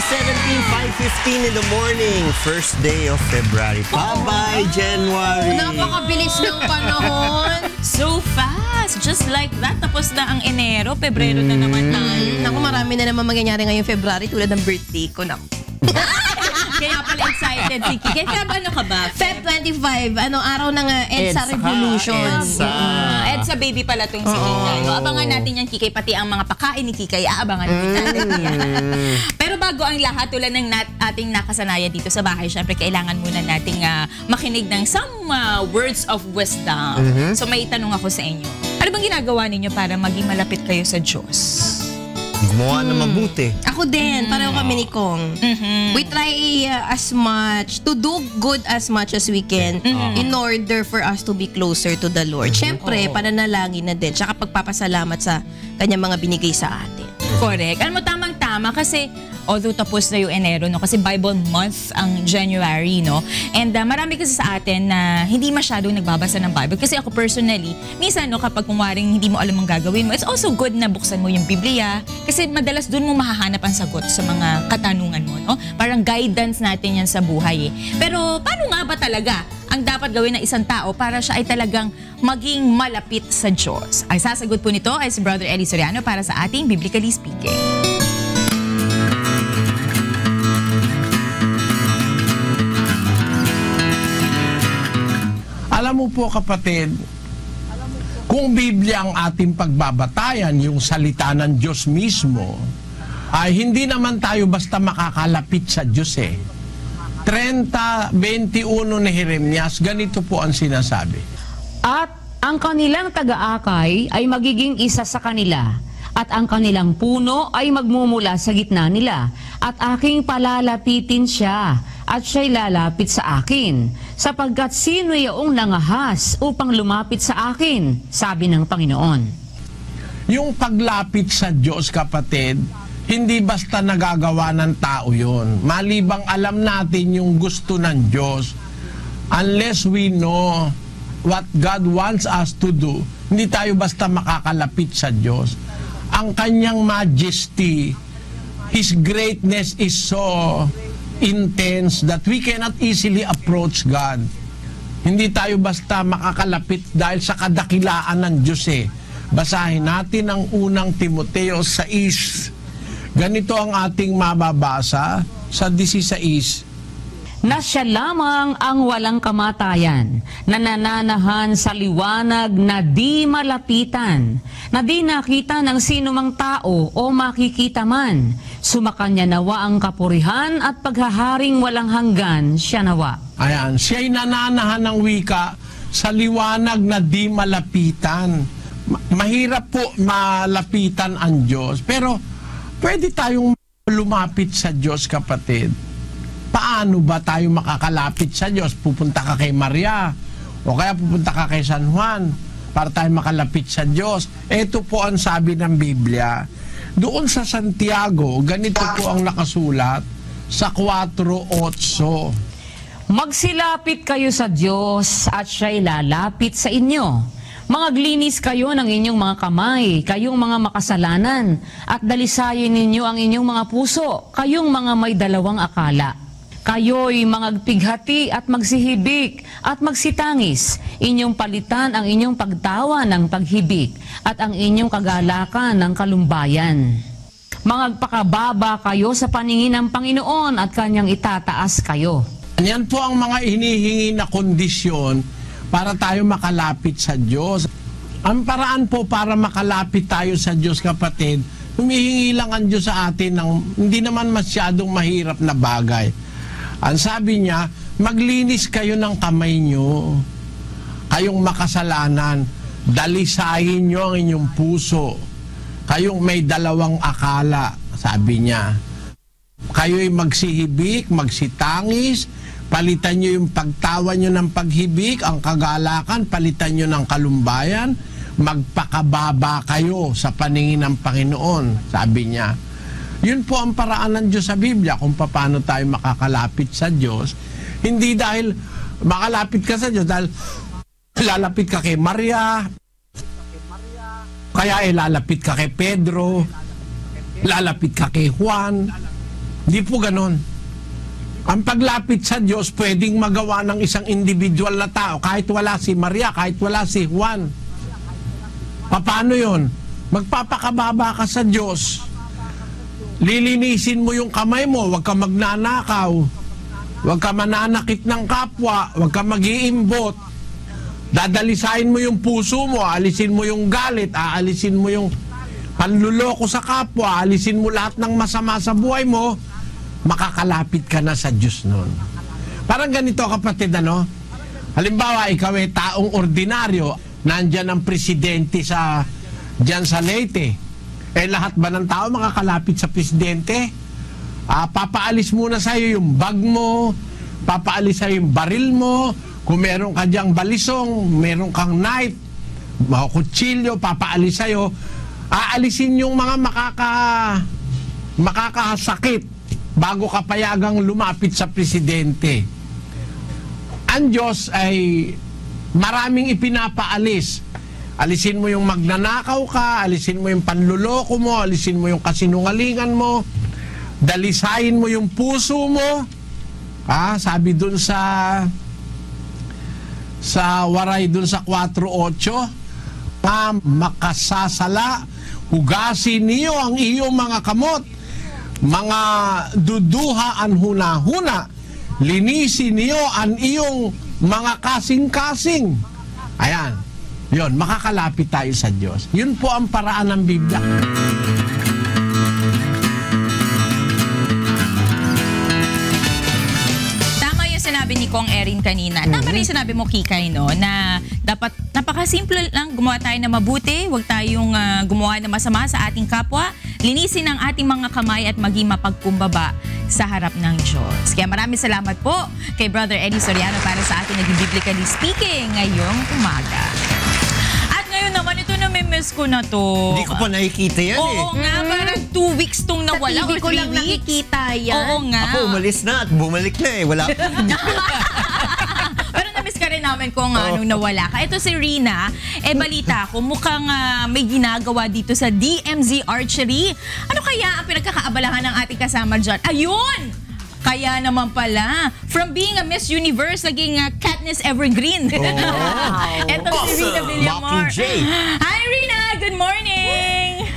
5:15 in the morning. First day of February. Bye-bye, January. Napakabilis ng panahon. So fast. Just like that. Tapos na ang Enero. Pebrero na naman tayo. Naku, marami na naman mangyayari ngayong February tulad ng birthday ko. Kaya pala excited si Kiki. Kaya ano ka ba? Feb 25, araw ng EDSA Revolution. EDSA baby pala itong si Kikay. Abangan natin yan, Kikay. Pati ang mga pakain ni Kikay. Aabangan natin yan. Pero bago ang lahat, tulad ng ating nakasanayan dito sa bahay, syempre kailangan muna nating makinig ng some words of wisdom. So may itanong ako sa inyo. Ano bang ginagawa ninyo para maging malapit kayo sa Diyos? Gumawa na mabuti. Ako din, pareho kami ni Kong. We try as much, to do good as much as we can in order for us to be closer to the Lord. Siyempre, pananalangin na din, tsaka pagpapasalamat sa kanyang mga binigay sa atin. Correct. Alam mo, tamang-tama kasi although tapos na yung Enero, no? Kasi Bible month ang January, no? And marami kasi sa atin na hindi masyadong nagbabasa ng Bible. Kasi ako personally, minsan, no, kapag kumaring hindi mo alam ang gagawin mo, it's also good na buksan mo yung Biblia. Kasi madalas dun mo mahahanap ang sagot sa mga katanungan mo, no? Parang guidance natin yan sa buhay, eh. Pero paano nga ba talaga ang dapat gawin ng isang tao para siya ay talagang maging malapit sa Diyos? Ang sasagot po nito ay si Brother Eddie Soriano para sa ating Biblically Speaking. Alam mo po, kapatid, kung Biblia ang ating pagbabatayan, yung salita ng Diyos mismo, ay hindi naman tayo basta makakalapit sa Diyos, eh. 30:21 ni Jeremias, ganito po ang sinasabi. At ang kanilang taga-akay ay magiging isa sa kanila, at ang kanilang puno ay magmumula sa gitna nila, at aking palalapitin siya, at siya'y lalapit sa akin, sapagkat sino yaong nangahas upang lumapit sa akin, sabi ng Panginoon. Yung paglapit sa Diyos, kapatid, hindi basta nagagawa ng tao yon. Malibang alam natin yung gusto ng Diyos, unless we know what God wants us to do, hindi tayo basta makakalapit sa Diyos. Ang kanyang majesty, His greatness is so intense that we cannot easily approach God. Hindi tayo basta makakalapit dahil sa kadakilaan ng Diyos, eh. Basahin natin ang unang Timoteo 6. Ganito ang ating mababasa sa 16. Na siya lamang ang walang kamatayan, na nananahan sa liwanag na di malapitan, na di nakita ng sinumang tao o makikita man. Sumakanya nawa ang kapurihan at paghaharing walang hanggan, siya nawa. Ayan, siya'y nananahan ng wika sa liwanag na di malapitan. Mahirap po malapitan ang Diyos, pero pwede tayong lumapit sa Diyos, kapatid. Paano ba tayo makakalapit sa Diyos? Pupunta ka kay Maria o kaya pupunta ka kay San Juan para tayo makalapit sa Diyos. Ito po ang sabi ng Biblia. Doon sa Santiago, ganito po ang nakasulat sa 4:8. Magsilapit kayo sa Diyos at siya'y lalapit sa inyo. Mangaglinis kayo ng inyong mga kamay, kayong mga makasalanan, at dalisayin ninyo ang inyong mga puso, kayong mga may dalawang akala. Kayo'y mangagpighati at magsihibik at magsitangis, inyong palitan ang inyong pagtawa ng paghibik, at ang inyong kagalakan ng kalumbayan. Mangagpakababa kayo sa paningin ng Panginoon at kanyang itataas kayo. Yan po ang mga hinihingi na kondisyon para tayo makalapit sa Diyos. Ang paraan po para makalapit tayo sa Diyos, kapatid, humihingi lang ang Diyos sa atin ng hindi naman masyadong mahirap na bagay. Ang sabi niya, maglinis kayo ng kamay nyo, kayong makasalanan, dalisayin nyo ang inyong puso, kayong may dalawang akala, sabi niya. Kayo'y magsihibik, magsitangis, palitan nyo yung pagtawa nyo ng paghibik, ang kagalakan, palitan nyo ng kalumbayan, magpakababa kayo sa paningin ng Panginoon, sabi niya. Yun po ang paraan ng Diyos sa Biblia kung paano tayo makakalapit sa Diyos. Hindi dahil makalapit ka sa Diyos, dahil lalapit ka kay Maria, kaya lalapit ka kay Pedro, lalapit ka kay Juan, Hindi po ganon. Ang paglapit sa Diyos pwedeng magawa ng isang individual na tao, kahit wala si Maria, kahit wala si Juan. Paano yun? Magpapakababa ka sa Diyos. Lilinisin mo yung kamay mo, huwag ka magnanakaw, huwag ka mananakit ng kapwa, huwag ka mag-iimbot. Dadalisain mo yung puso mo, alisin mo yung galit, aalisin mo yung panluloko sa kapwa, alisin mo lahat ng masama sa buhay mo, makakalapit ka na sa Diyos noon. Parang ganito, kapatid, ano? Halimbawa, ikaw ay taong ordinaryo, nandyan ang presidente dyan sa Leyte. Lahat ba ng tao makakalapit sa presidente? Papaalis muna sa'yo yung bag mo, papaalis sa'yo yung baril mo, kung meron ka dyang balisong, meron kang knife, kutsilyo, papaalis sa'yo. Aalisin yung mga makakasakit bago ka payagang lumapit sa presidente. Ang Diyos ay maraming ipinapaalis. Alisin mo yung magnanakaw ka, alisin mo yung panluloko mo, alisin mo yung kasinungalingan mo, dalisayin mo yung puso mo. Sabi dun sa waray dun sa 4:8, makasasala, hugasin niyo ang iyong mga kamot, mga duduha ang huna-huna, linisin niyo ang iyong mga kasing-kasing. Ayan, yun, makakalapit tayo sa Diyos. Yun po ang paraan ng Biblia. Tama yung sinabi ni Kong Erin kanina. Tama rin sinabi mo, Kikay, no, na dapat napakasimple lang gumawa tayo na mabuti, huwag tayong gumawa na masama sa ating kapwa, linisin ang ating mga kamay at maging mapagkumbaba sa harap ng Diyos. Kaya maraming salamat po kay Brother Eddie Soriano para sa ating naging biblically speaking ngayong umaga. At ngayon naman, ito na miss ko na to. Hindi ko pa nakikita yan Oo nga, parang 2 weeks tong nawala. Sa TV ko lang nakikita yan. Oo nga. Ako umalis na at bumalik na Wala pa. Pero na-miss ka rin namin kung anong nawala ka. Ito si Rina, balita ko, mukhang may ginagawa dito sa DMZ Archery. Ano kaya ang pinagkakaabalahan ng ating kasama dyan? Ayun! Kaya naman pala, from being a Miss Universe, naging Katniss Evergreen. Wow. Ito si Rina Villamor. Mockingjay. Hi Rina! Good morning!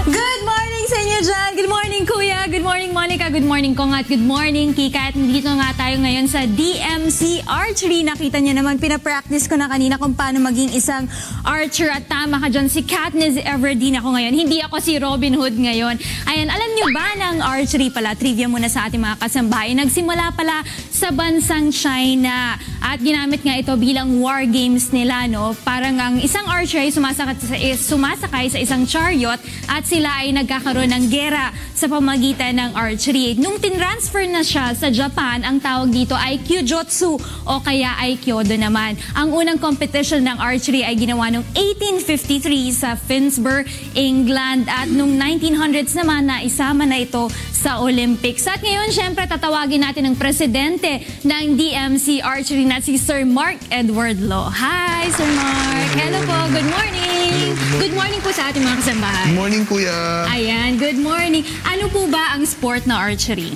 Good morning sa inyo dyan. Good morning, Kuya. Good morning, Monica. Good morning, Kong. At good morning, Kika. At dito nga tayo ngayon sa DMZ Archery. Nakita niyo naman, pinapractice ko na kanina kung paano maging isang archer. At tama ka dyan, si Katniss Everdeen ako ngayon. Hindi ako si Robin Hood ngayon. Ayan, alam niyo ba ng archery pala? Trivia muna sa ating mga kasambahay. Nagsimula pala sa bansang China. At ginamit nga ito bilang war games nila, no? Parang ang isang archer ay sumasakay sa isang chariot at sila ay nagkakaroon ng gera sa pamagitan ng archery. Nung tinransfer na siya sa Japan, ang tawag dito ay Kyujutsu o kaya ay Kyodo naman. Ang unang competition ng archery ay ginawa noong 1853 sa Finsbury, England at noong 1900s naman na isama na ito sa Olympics. At ngayon, syempre, tatawagin natin ang presidente ng DMZ Archery na si Sir Mark Edward Law. Hi, Sir Mark! Hello po, good morning! Good morning po sa ating mga kasambahay. Good morning, Kuya. Ayan, good morning. Ano po ba ang sport na archery?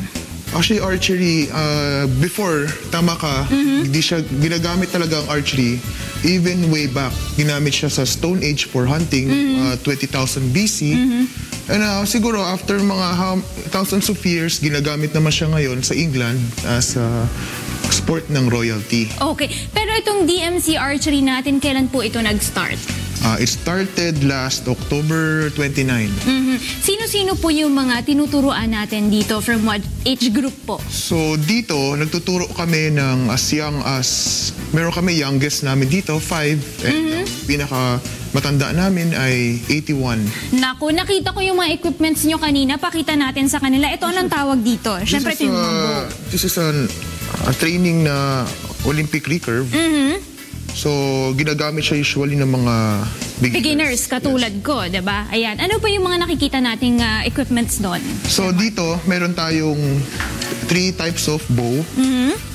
Actually, archery, before, tama ka, hindi siya ginagamit talaga ang archery. Even way back, ginamit siya sa Stone Age for hunting, 20,000 BC. And siguro, after mga thousands of years, ginagamit naman siya ngayon sa England as sport ng royalty. Okay, pero itong DMZ Archery natin, kailan po ito nag-start? It started last October 29. Sino-sino po yung mga tinuturuan natin dito? From what age group po? So dito, nagtuturo kami ng as young as, meron kami youngest namin dito, 5. And pinaka matanda namin ay 81. Naku, nakita ko yung mga equipments nyo kanina. Pakita natin sa kanila. Ito, anong tawag dito? Siyempre, ito yung mga bow. This is a training na Olympic recurve. So, ginagamit siya usually ng mga beginners, katulad ko, diba? Ayan. Ano pa yung mga nakikita nating equipments doon? So, dito, meron tayong 3 types of bow.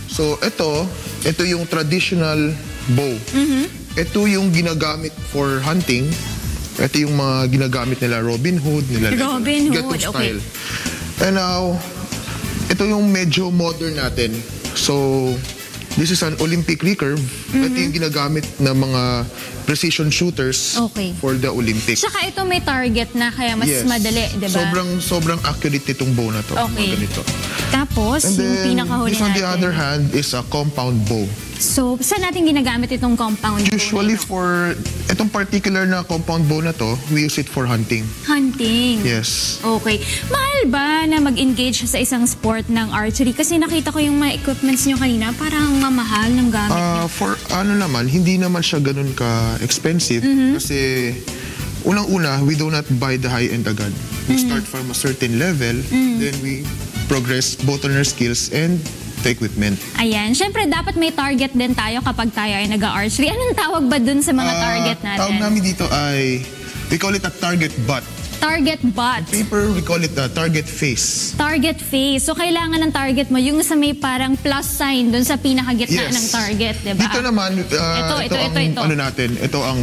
So, ito yung traditional bow. Ito yung ginagamit for hunting. Ito yung mga ginagamit nila Robin Hood, nila Robin Hood, Gatong style. And now, ito yung medyo modern natin. So, this is an Olympic recurve. Ito yung ginagamit ng mga precision shooters Okay. for the Olympics. Tsaka ito may target na kaya mas Yes. madali, di ba? Sobrang accurate itong bow na to. Okay. Mga ganito. Tapos, And yung then, pinakahuli this on the natin. other hand is a compound bow. So, saan natin ginagamit itong compound bow Usually na ito? for, itong particular na compound bow na to, we use it for hunting. Hunting. Yes. Okay. Mahal ba na mag-engage sa isang sport ng archery? Kasi nakita ko yung mga equipments nyo kanina, parang mamahal ng gamit nyo. For ano naman, hindi naman siya ganun ka-expensive. Kasi unang-una, we do not buy the high-end agad. We start from a certain level, then we progress both on our skills and the equipment. Ayan. Siyempre, dapat may target din tayo kapag tayo ay nag-archery. Anong tawag ba dun sa mga target natin? Tawag namin dito ay, we call it a target butt. Target butt. Paper, we call it a target face. Target face. So, kailangan ng target mo yung sa may parang plus sign dun sa pinakagitna Yes. ng target, di ba? Dito naman, Ito. ano natin, ito ang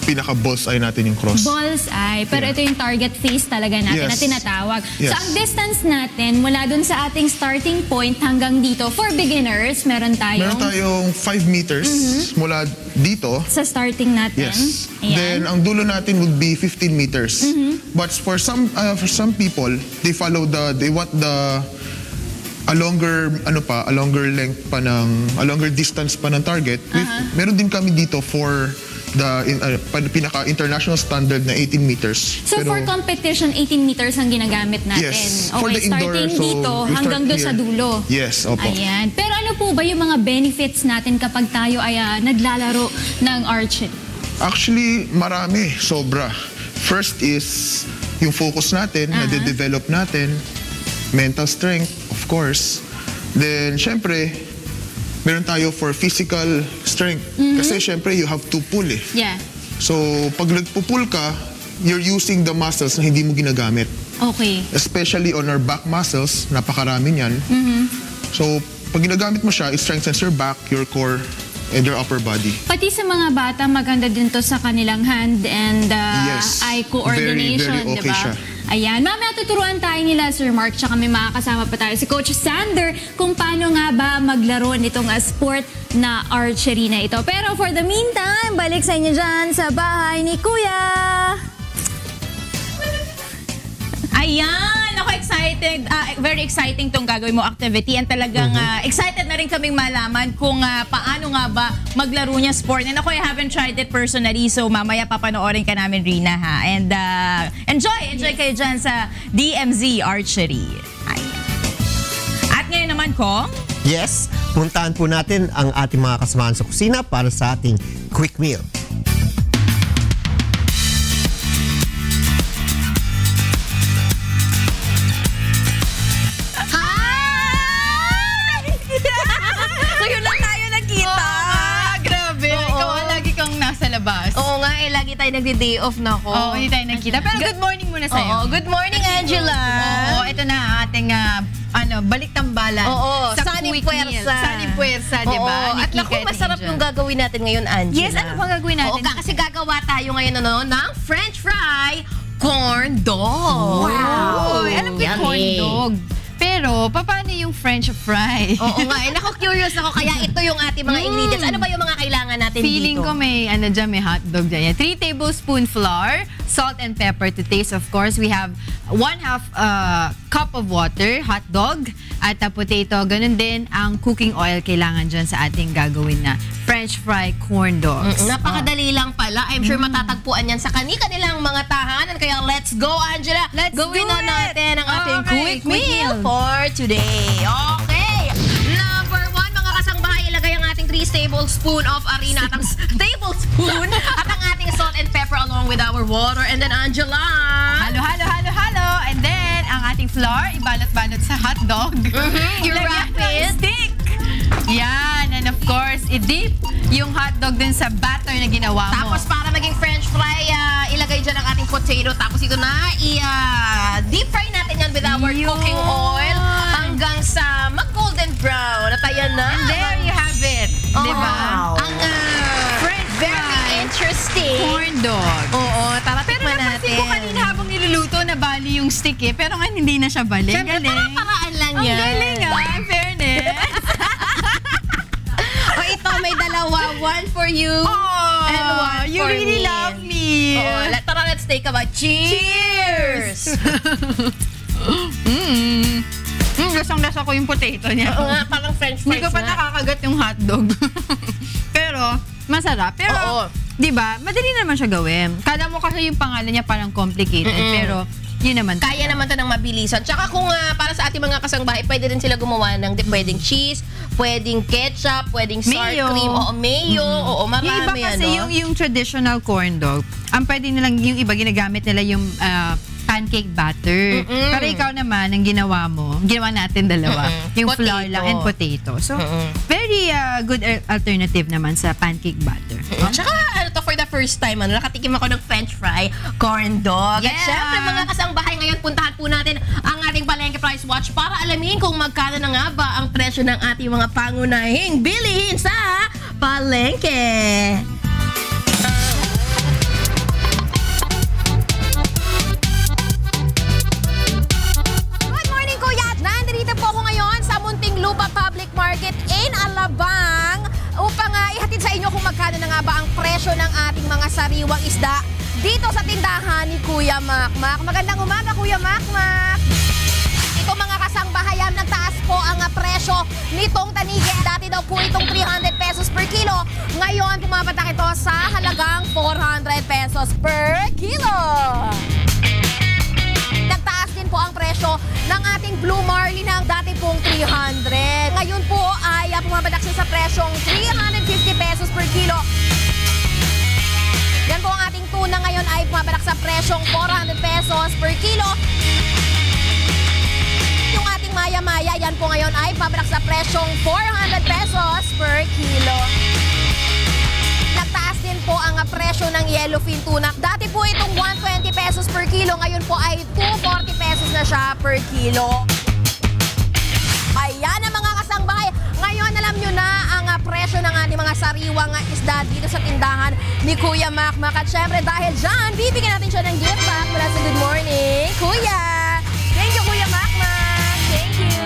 pinaka-bullseye natin yung cross. Bullseye. Pero ito yung target face talaga natin na Yes. tinatawag. Yes. So, ang distance natin mula dun sa ating starting point hanggang dito, for beginners, meron Meron tayong tayong 5 meters mula dito. sa starting natin. Yes. Ayan. Then ang dulo natin would be 15 meters. But for some people, they want a longer length pa a longer distance pa ng target. Meron din kami dito for the pinaka international standard na 18 meters. So, for competition, 18 meters ang ginagamit natin. Yes. Okay, For the indoor, starting so dito we hanggang start doon sa here. dulo. Yes, opo. Ayan. Pero ano po ba yung mga benefits natin kapag tayo ay naglalaro ng archery? Actually, marami. Sobra. First is yung focus natin, na-develop natin. Mental strength, of course. Then, syempre, meron tayo for physical strength. Kasi syempre, you have to pull eh. Yeah. So, pag nagpo-pull ka, you're using the muscles na hindi mo ginagamit. Okay. Especially on our back muscles, napakarami niyan. So, pag ginagamit mo siya, it strengthens your back, your core, and your upper body. Pati sa mga bata, maganda din to sa kanilang hand and Yes. eye coordination, Very okay diba? siya. Ayan. Mamaya tuturuan tayo nila, Sir Mark, tsaka may makakasama pa tayo si Coach Sander kung paano nga ba maglaro nitong sport na archery na ito. Pero for the meantime, balik sa inyo dyan sa bahay ni Kuya. Ayan! Ako excited. Very exciting tong gagawin mo activity and talagang excited na rin kaming malaman kung paano nga ba maglaro niya sport. And ako, I haven't tried it personally, so mamaya papanoorin ka namin, Rina, ha? And enjoy kayo dyan sa DMZ Archery. Ayan. At ngayon naman, Kong, Yes, puntahan po natin ang ating mga kasamahan sa kusina para sa ating quick meal. ngayon lang tayo nagkita. Grabe. Ikaw lagi kang nasa labas. Oo nga, lagi tayo nagdi-day off na ko. Oo, hindi tayo nagkita. Pero good morning muna sa'yo. Oo, good morning, Angela. Oo, ito na ang ating balik tambalan. Oo, sa Sunny quick Puwersa. meal. Sunny Puwersa, di ba? Oo, at naku, masarap yung gagawin natin ngayon, Angela. Yes, ano bang gagawin natin? Oo, kasi gagawa tayo ngayon ng French fry corn dog. Wow! Alam ko yung corn dog. Pero, paano yung French fry? Oo nga, curious ako. Kaya ito yung ating mga ingredients. Ano ba yung mga kailangan natin Feeling dito? ko may may hotdog dyan. 3 tablespoon flour, salt and pepper to taste, of course. We have 1/2 cup of water, hot dog, at potato. Ganun din ang cooking oil kailangan dyan sa ating gagawin na French fry corn dogs. Napakadali lang pala. I'm sure matatagpuan yan sa kanilang mga tahanan. Kaya let's go, Angela. Let's Gawin do na it. natin ang ating Okay, quick meal for today. Okay. Number 1, mga kasangbahay, ilagay ang ating 3 tablespoon of harina at ang tablespoon at ang ating salt and pepper along with our water. And then, Angela. Halo. And then, ang ating flour, ibalot-balot sa hotdog. I-wrap it. Stick. Yan. And of course, i-dip yung hotdog din sa batter na ginawa mo. Tapos para maging French fry, ilagay dyan ang ating potato. Tapos ito na, deep fry natin yan with our cooking oil hanggang sa mag-golden brown. At ayan na. And there you have it. Diba? Ang French very fry interesting corn dog. Oo, tara Pero tikman napansin natin. ko kanina habang niluluto na bali yung stick eh. Pero ngayon hindi na siya balik. Siyempre, Galing. paraan lang Ang yan. galing in fairness. O ito, may dalawa. One for you and one you for really me. love me. Tara, let's take a bite. Cheers! Lasang-lasa ko yung potato niya. Oo nga, parang french fries Hindi ko pa nakakagat yung hotdog. Pero, masarap. Pero, Oo. di ba, madali naman siya gawin. Kala mo kasi yung pangalan niya parang complicated. Pero, yun naman. Kaya naman to ng mabilisan. Tsaka kung para sa ating mga kasangbahay, pwede rin sila gumawa ng pwedeng cheese, pwedeng ketchup, pwedeng sour Mayo. cream, o mayo, o marami. Yung iba kasi yung traditional corn dog, ang pwede nilang, yung iba ginagamit nila yung pancake batter. Pero ikaw naman, ang ginawa natin dalawa, yung Potato. flour lang and potato. So, very good alternative naman sa pancake batter. Tsaka for the first time, nakatikim ako ng french fry corn dog. At Yeah. syempre, mga kasangbahay ngayon, puntahan po natin ang ating Palengke Price Watch para alamin kung magkano na nga ba ang presyo ng ating mga pangunahing bilihin sa Palengke. Good morning, Kuya! Nandito po ako ngayon sa Muntinlupa Public Market in Alabang upang ihatid sa inyo kung magkano na nga ba ang presyo ng ating mga sariwang isda dito sa tindahan ni Kuya Makmak. Magandang umaga, Kuya Makmak! Ito mga kasangbahayan, nagtaas po ang presyo nitong tanige. Dati daw po itong 300 pesos per kilo. Ngayon, pumapatak ito sa halagang 400 pesos per kilo. Nagtaas din po ang presyo ng ating Blue Marlin ng dati pong 300. Ngayon po ay pumapatak siya sa presyong 350 pesos per kilo. Yan po ang ating tuna ngayon ay pumapatak sa presyong 400 pesos per kilo. Yung ating maya-maya, yan po ngayon ay pumapatak sa presyong 400 pesos per kilo. Nagtaas din po ang presyo ng yellowfin tuna. Dati po itong 120 pesos per kilo, ngayon po ay 240 pesos na siya per kilo. Ayan ang mga kasangbahay. Ngayon alam nyo na ang presyo ng ating mga sariwang isda dito sa tindahan ni Kuya Makmak. At syempre dahil dyan, bibigyan natin siya ng gift pack mula sa Good Morning Kuya. Thank you, Kuya Makmak. Thank you.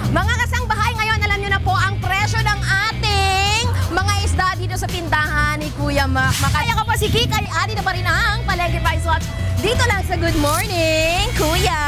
Mga kasangbahay, ngayon alam nyo na po ang presyo ng ating mga isda dito sa tindahan ni Kuya Makmak. Kaya ko po si Kika, adi na pa rin ang Palengke Price Watch dito lang sa Good Morning Kuya.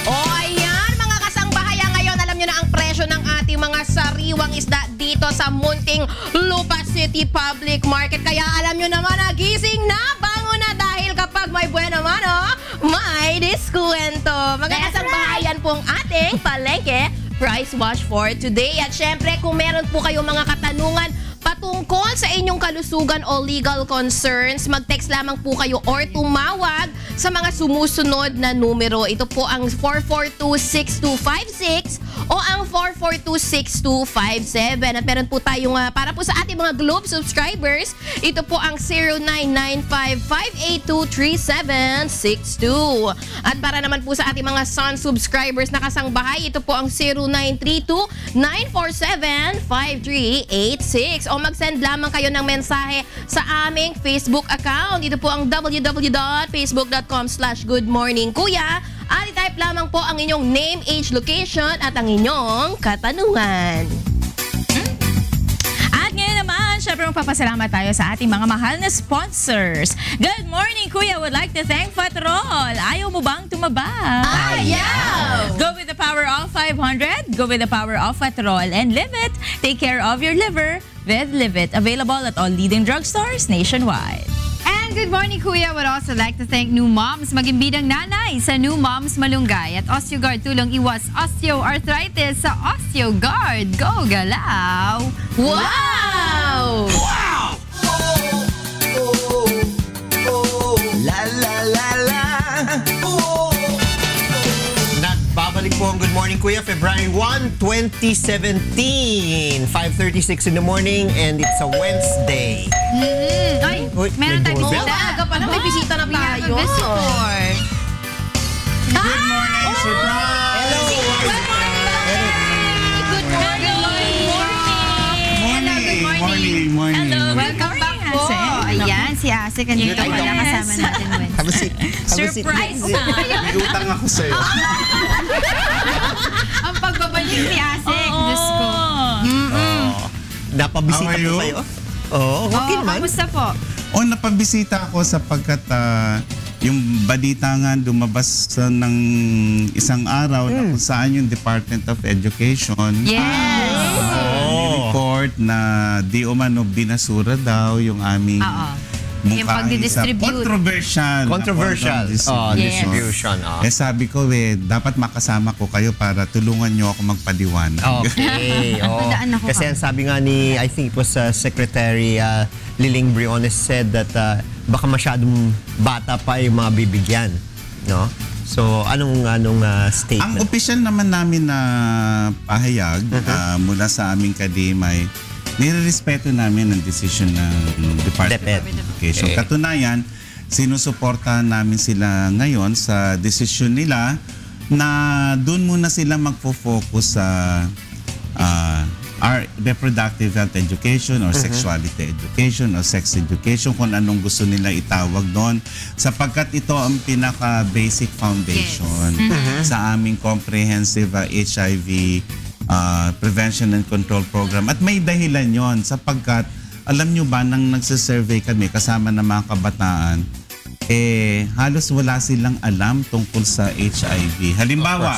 O ayan mga kasangbahay, ngayon alam nyo na ang presyo ng ating mga sariwang isda dito sa Muntinlupa City Public Market. Kaya alam nyo naman, gising na, bango na dahil kapag may buena mano, may diskwento. Mga kasangbahayan pong ating Palengke Price Watch for today. At syempre, kung meron po kayo mga katanungan patungkol sa inyong kalusugan o legal concerns, mag-text lamang po kayo or tumawag sa mga sumusunod na numero. Ito po ang 4426256 o ang 4426257. At meron po tayong, para po sa ating mga Globe subscribers, ito po ang 0995-582-3762. At para naman po sa ating mga Sun subscribers na kasangbahay, ito po ang 0932-947-5386. O mag-send lamang kayo ng mensahe sa aming Facebook account. Ito po ang www.facebook.com/goodmorningkuya. At i-type lamang po ang inyong name, age, location at ang inyong katanungan. At ngayon naman, syempre magpapasalamat tayo sa ating mga mahal na sponsors. Good morning, Kuya. Would like to thank Fatrol. Ayaw mo bang tumaba? Ayaw! Go with the power of 500. Go with the power of Fatrol and live it. Take care of your liver with Live It. Available at all leading drugstores nationwide. And good morning, Kuya. Would also like to thank New Moms, Magimbidang Nanay sa New Moms Malunggay at OsteoGuard, tulong iwas osteoarthritis sa OsteoGuard. Go galaw! Wow! La la la la. Nagbabalik po ang Good Morning Kuya, February 1, 2017. 5:36 in the morning and it's a Wednesday. Ay, Uy, meron may tayong doorbell. bisita. Aga pala, may bisita na We have tayo. a visitor. Good morning, surprise! Hello! Good morning. Morning! Hello, Morning! Hello. Welcome back po. Hansel. Ayan, si Asik, andito Ay, pala yes. kasama natin, Wednesday. Have a seat. Surprise! May utang ako sa'yo. Ang pagbabalik ni Asik, Diyos ko. Napabisita How are po you? kayo? Oo, okay naman. Kamusta po? O, napabisita ako sapagkat yung balita nga lumabas ng isang araw na kung saan yung Department of Education report na di umano binasura daw yung aming Yung pagdidistribute. Controversial. Distribution. Eh sabi ko dapat makasama ko kayo para tulungan nyo ako magpaliwanag. Okay. Nadaan ako Kasi ang sabi nga ni, I think it was Secretary Liling Briones said that baka masyadong bata pa yung mga bibigyan. No? So, anong Ang statement? opisyal naman namin na pahayag mula sa aming kadimay, nirerespeto namin ang decision ng Department DepEd. of Education. Katunayan, sinusuportahan namin sila ngayon sa decision nila na doon muna sila magfo-focus sa our reproductive health education or sexuality education or sex education, kung anong gusto nila itawag doon, sapagkat ito ang pinaka-basic foundation sa aming comprehensive HIV prevention and control program. At may dahilan yon sapagkat alam nyo ba, nang nagsisurvey kami kasama ng mga kabataan, halos wala silang alam tungkol sa HIV. Halimbawa,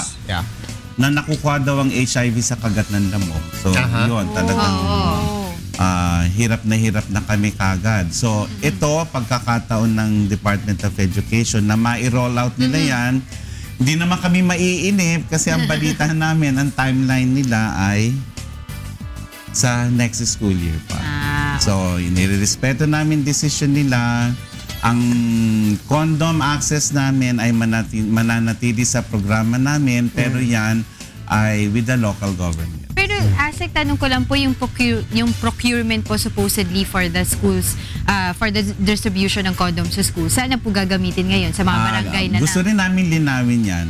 na nakukuha daw ang HIV sa kagat ng lamok. So, yun, talagang hirap na kami kagad. So, ito, pagkakataon ng Department of Education na ma-roll out nila yan, hindi naman kami maiinip kasi ang balita namin, ang timeline nila ay sa next school year pa. So, inirespeto namin decision nila. Ang condom access namin ay mananatili sa programa namin, pero yan ay with the local government. Pero Asik, tanong ko lang po yung procurement po supposedly for the schools, for the distribution ng condoms sa school. Saan na po gagamitin ngayon? Sa mga barangay na gusto rin namin linawin yan.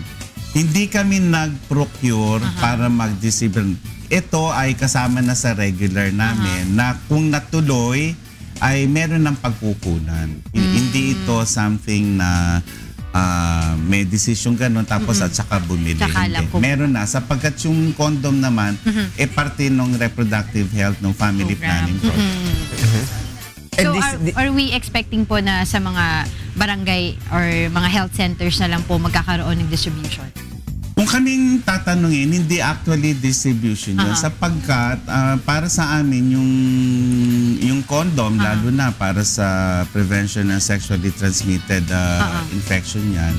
Hindi kami nag-procure para mag-distribute. Ito ay kasama na sa regular namin na kung natuloy ay meron ng pagkukunan. Hindi ito something na may desisyon ganun tapos at saka bumili. Meron na sapagkat yung condom naman parte ng reproductive health ng family planning program. So are we expecting po na sa mga barangay or mga health centers na lang po magkakaroon ng distribution? Kung kaming tatanungin, hindi actually distribution yun. Sapagkat para sa amin yung condom, lalo na para sa prevention ng sexually transmitted infection yan,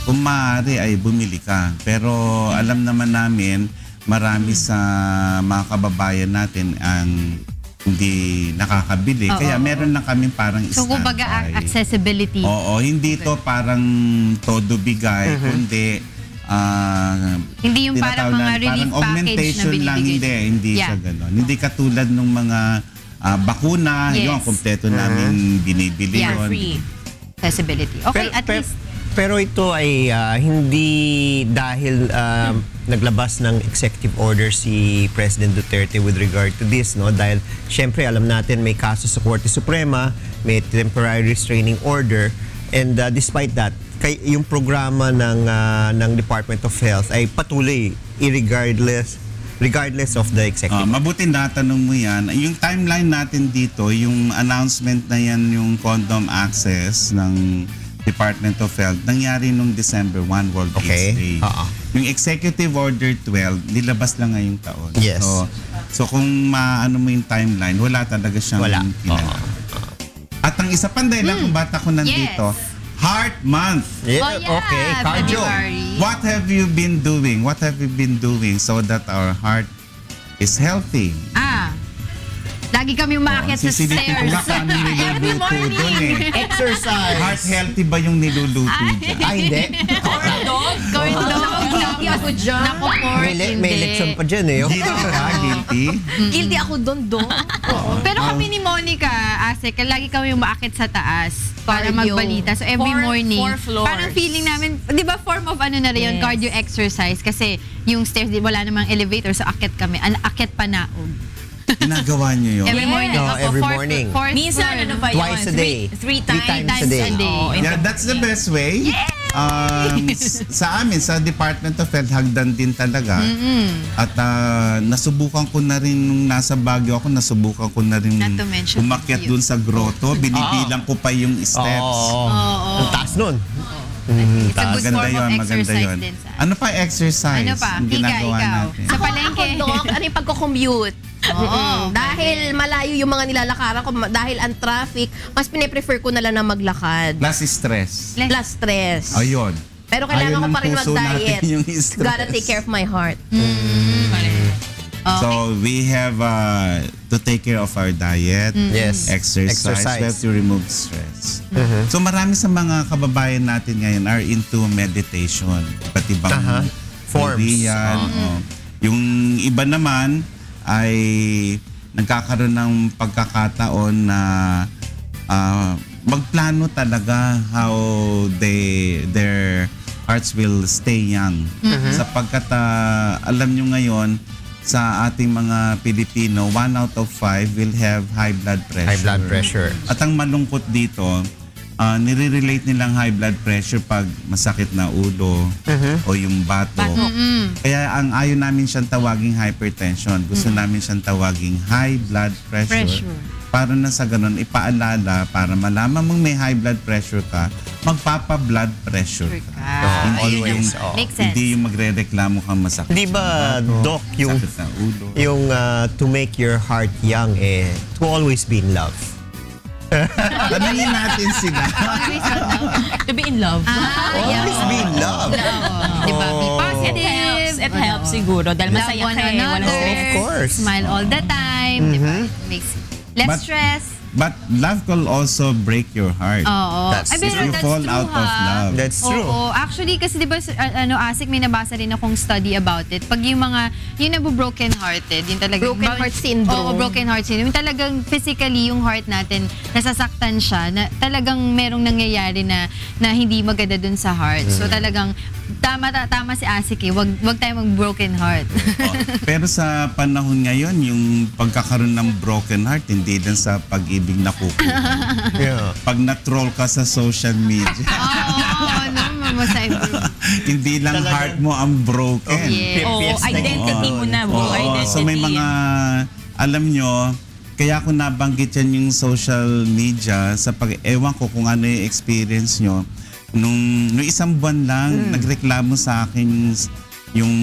kung maaari ay bumili ka. Pero alam naman namin, marami sa mga kababayan natin ang hindi nakakabili. Kaya meron lang kami parang standby. So kumbaga accessibility. Oo, hindi ito parang todo bigay, kundi hindi yung parang mga relief package na binibigay. Hindi siya gano'n. Hindi katulad ng mga bakuna, yung kompleto namin binibili yun. Free accessibility. Okay, at least. Pero ito ay hindi dahil naglabas ng executive order si President Duterte with regard to this, no? Dahil syempre alam natin may kaso sa Korte Suprema, may temporary restraining order, and despite that, yung programa ng Department of Health ay patuloy regardless of the executive. Mabuti natanong mo yan. Yung timeline natin dito, yung announcement na yan, yung condom access ng Department of Health, nangyari nung December 1, World AIDS Day. Yung Executive Order 12, nilabas lang ngayong taon. Yes. So kung maano mo yung timeline, wala talaga siyang kinalaman. At ang isa pang dahilan kung ba't ako nandito, Heart Month. Okay, cardio. What have you been doing? What have you been doing so that our heart is healthy? Lagi kami umaakit sa stairs. Every morning. Exercise. Heart healthy ba yung niluluto dyan? Hindi. Corn dog. Guilty ako dyan. Naku, pork, May election pa dyan eh. Guilty? Guilty ako doon. Pero kami ni Monica, Asik, lagi kami umaakit sa taas para Cardio. magbalita. So every morning, 4 floors. parang feeling namin, di ba form of ano na rin yun, cardio exercise. Kasi yung stairs, wala namang elevator, so akit kami. Akit panaog. Ginagawa niyo yun? Every morning. No, every fourth- morning. fourth Minsan, floor. ano pa yun? Twice a day. Three Three times times a day. Oo, in Yeah, the that's the best way. Sa amin, sa Department of Health, hagdan din talaga. At nasubukan ko na rin nung nasa Baguio ako, nasubukan ko na rin Not to mention umakyat you. dun sa grotto. Binibilang ko pa yung steps. Ang taas nun. It's a good Maganda form yun, of maganda exercise yun. din sa Ano pa exercise? Ano pa? yung Ika, ginagawa ikaw. natin? Sa palengke. Ako, Doc, ano yung pagko-commute? Dahil malayo yung mga nilalakaran ko, dahil ang traffic, mas piniprefer ko na lang na maglakad. Plus stress. Plus stress. Ayun. Pero kailangan Ayaw ko ng pa rin puso mag-diet. natin yung stress. Gotta take care of my heart. So we have to take care of our diet, Yes. exercise. We have to remove stress. So marami sa mga kababayan natin ngayon are into meditation. Iba't ibang Forms. teoriyan. Yung iba naman ay nagkakaroon ng pagkakataon na magplano talaga how their hearts will stay young. Sapagkat alam nyo ngayon, sa ating mga Pilipino, 1 out of 5 will have high blood pressure. High blood pressure. At ang malungkot dito, nire-relate nilang high blood pressure pag masakit na ulo o yung bato. Kaya ang ayaw namin siyang tawaging hypertension. Gusto namin siyang tawaging high blood pressure. Para na sa ganun, ipaalala para malaman mong may high blood pressure ka, magpapa-blood pressure ka. Hindi Always. yung, Makes sense. hindi yung magre-reklamo kang masakit. Di ba, Doc, yung sakit na ulo. to make your heart young, to always be in love. Tanungin natin sila. To be in love. Always be in love. Diba? Be It positive. helps. It helps siguro. Dahil Love masaya one ka eh. Walang another. stress. Of course. Smile all the time. Diba? Makes less But- stress. But love will also break your heart. Oo. That's Ay, true. pero If you that's fall true, out of ha? love. That's true. Oo. Actually, kasi di ba, Asik, may nabasa rin akong study about it. Pag yung broken hearted, yung talagang... Broken heart syndrome. Oo, broken heart syndrome. Yung talagang physically, yung heart natin, nasasaktan siya, na talagang merong nangyayari na hindi maganda dun sa heart. So talagang, tama si Asik eh. Wag tayo mag-broken heart. Pero sa panahon ngayon, yung pagkakaroon ng broken heart, hindi lang sa pag-ibig nakukuha. Yeah. Pag na-troll ka sa social media, hindi lang heart mo ang broken. Yeah. Oo, Fiesta identity mo na, bro. Oo, Identity. so may mga, alam nyo, kaya ako nabanggit yan yung social media sa ewan ko kung ano yung experience nyo. Nung isang buwan lang, nagreklamo sa akin yung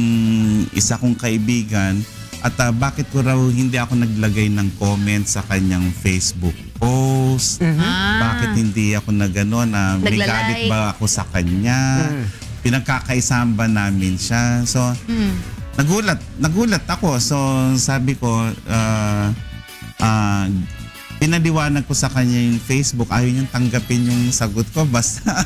isa kong kaibigan at bakit ko raw hindi ako naglagay ng comment sa kanyang Facebook post. Bakit hindi ako na gano'n, na may galit ba ako sa kanya. Pinagkakaisama ba namin siya. So, nagulat ako. So, sabi ko, pinaliwanag ko sa kanya yung Facebook. Ayaw niyang tanggapin yung sagot ko. Basta,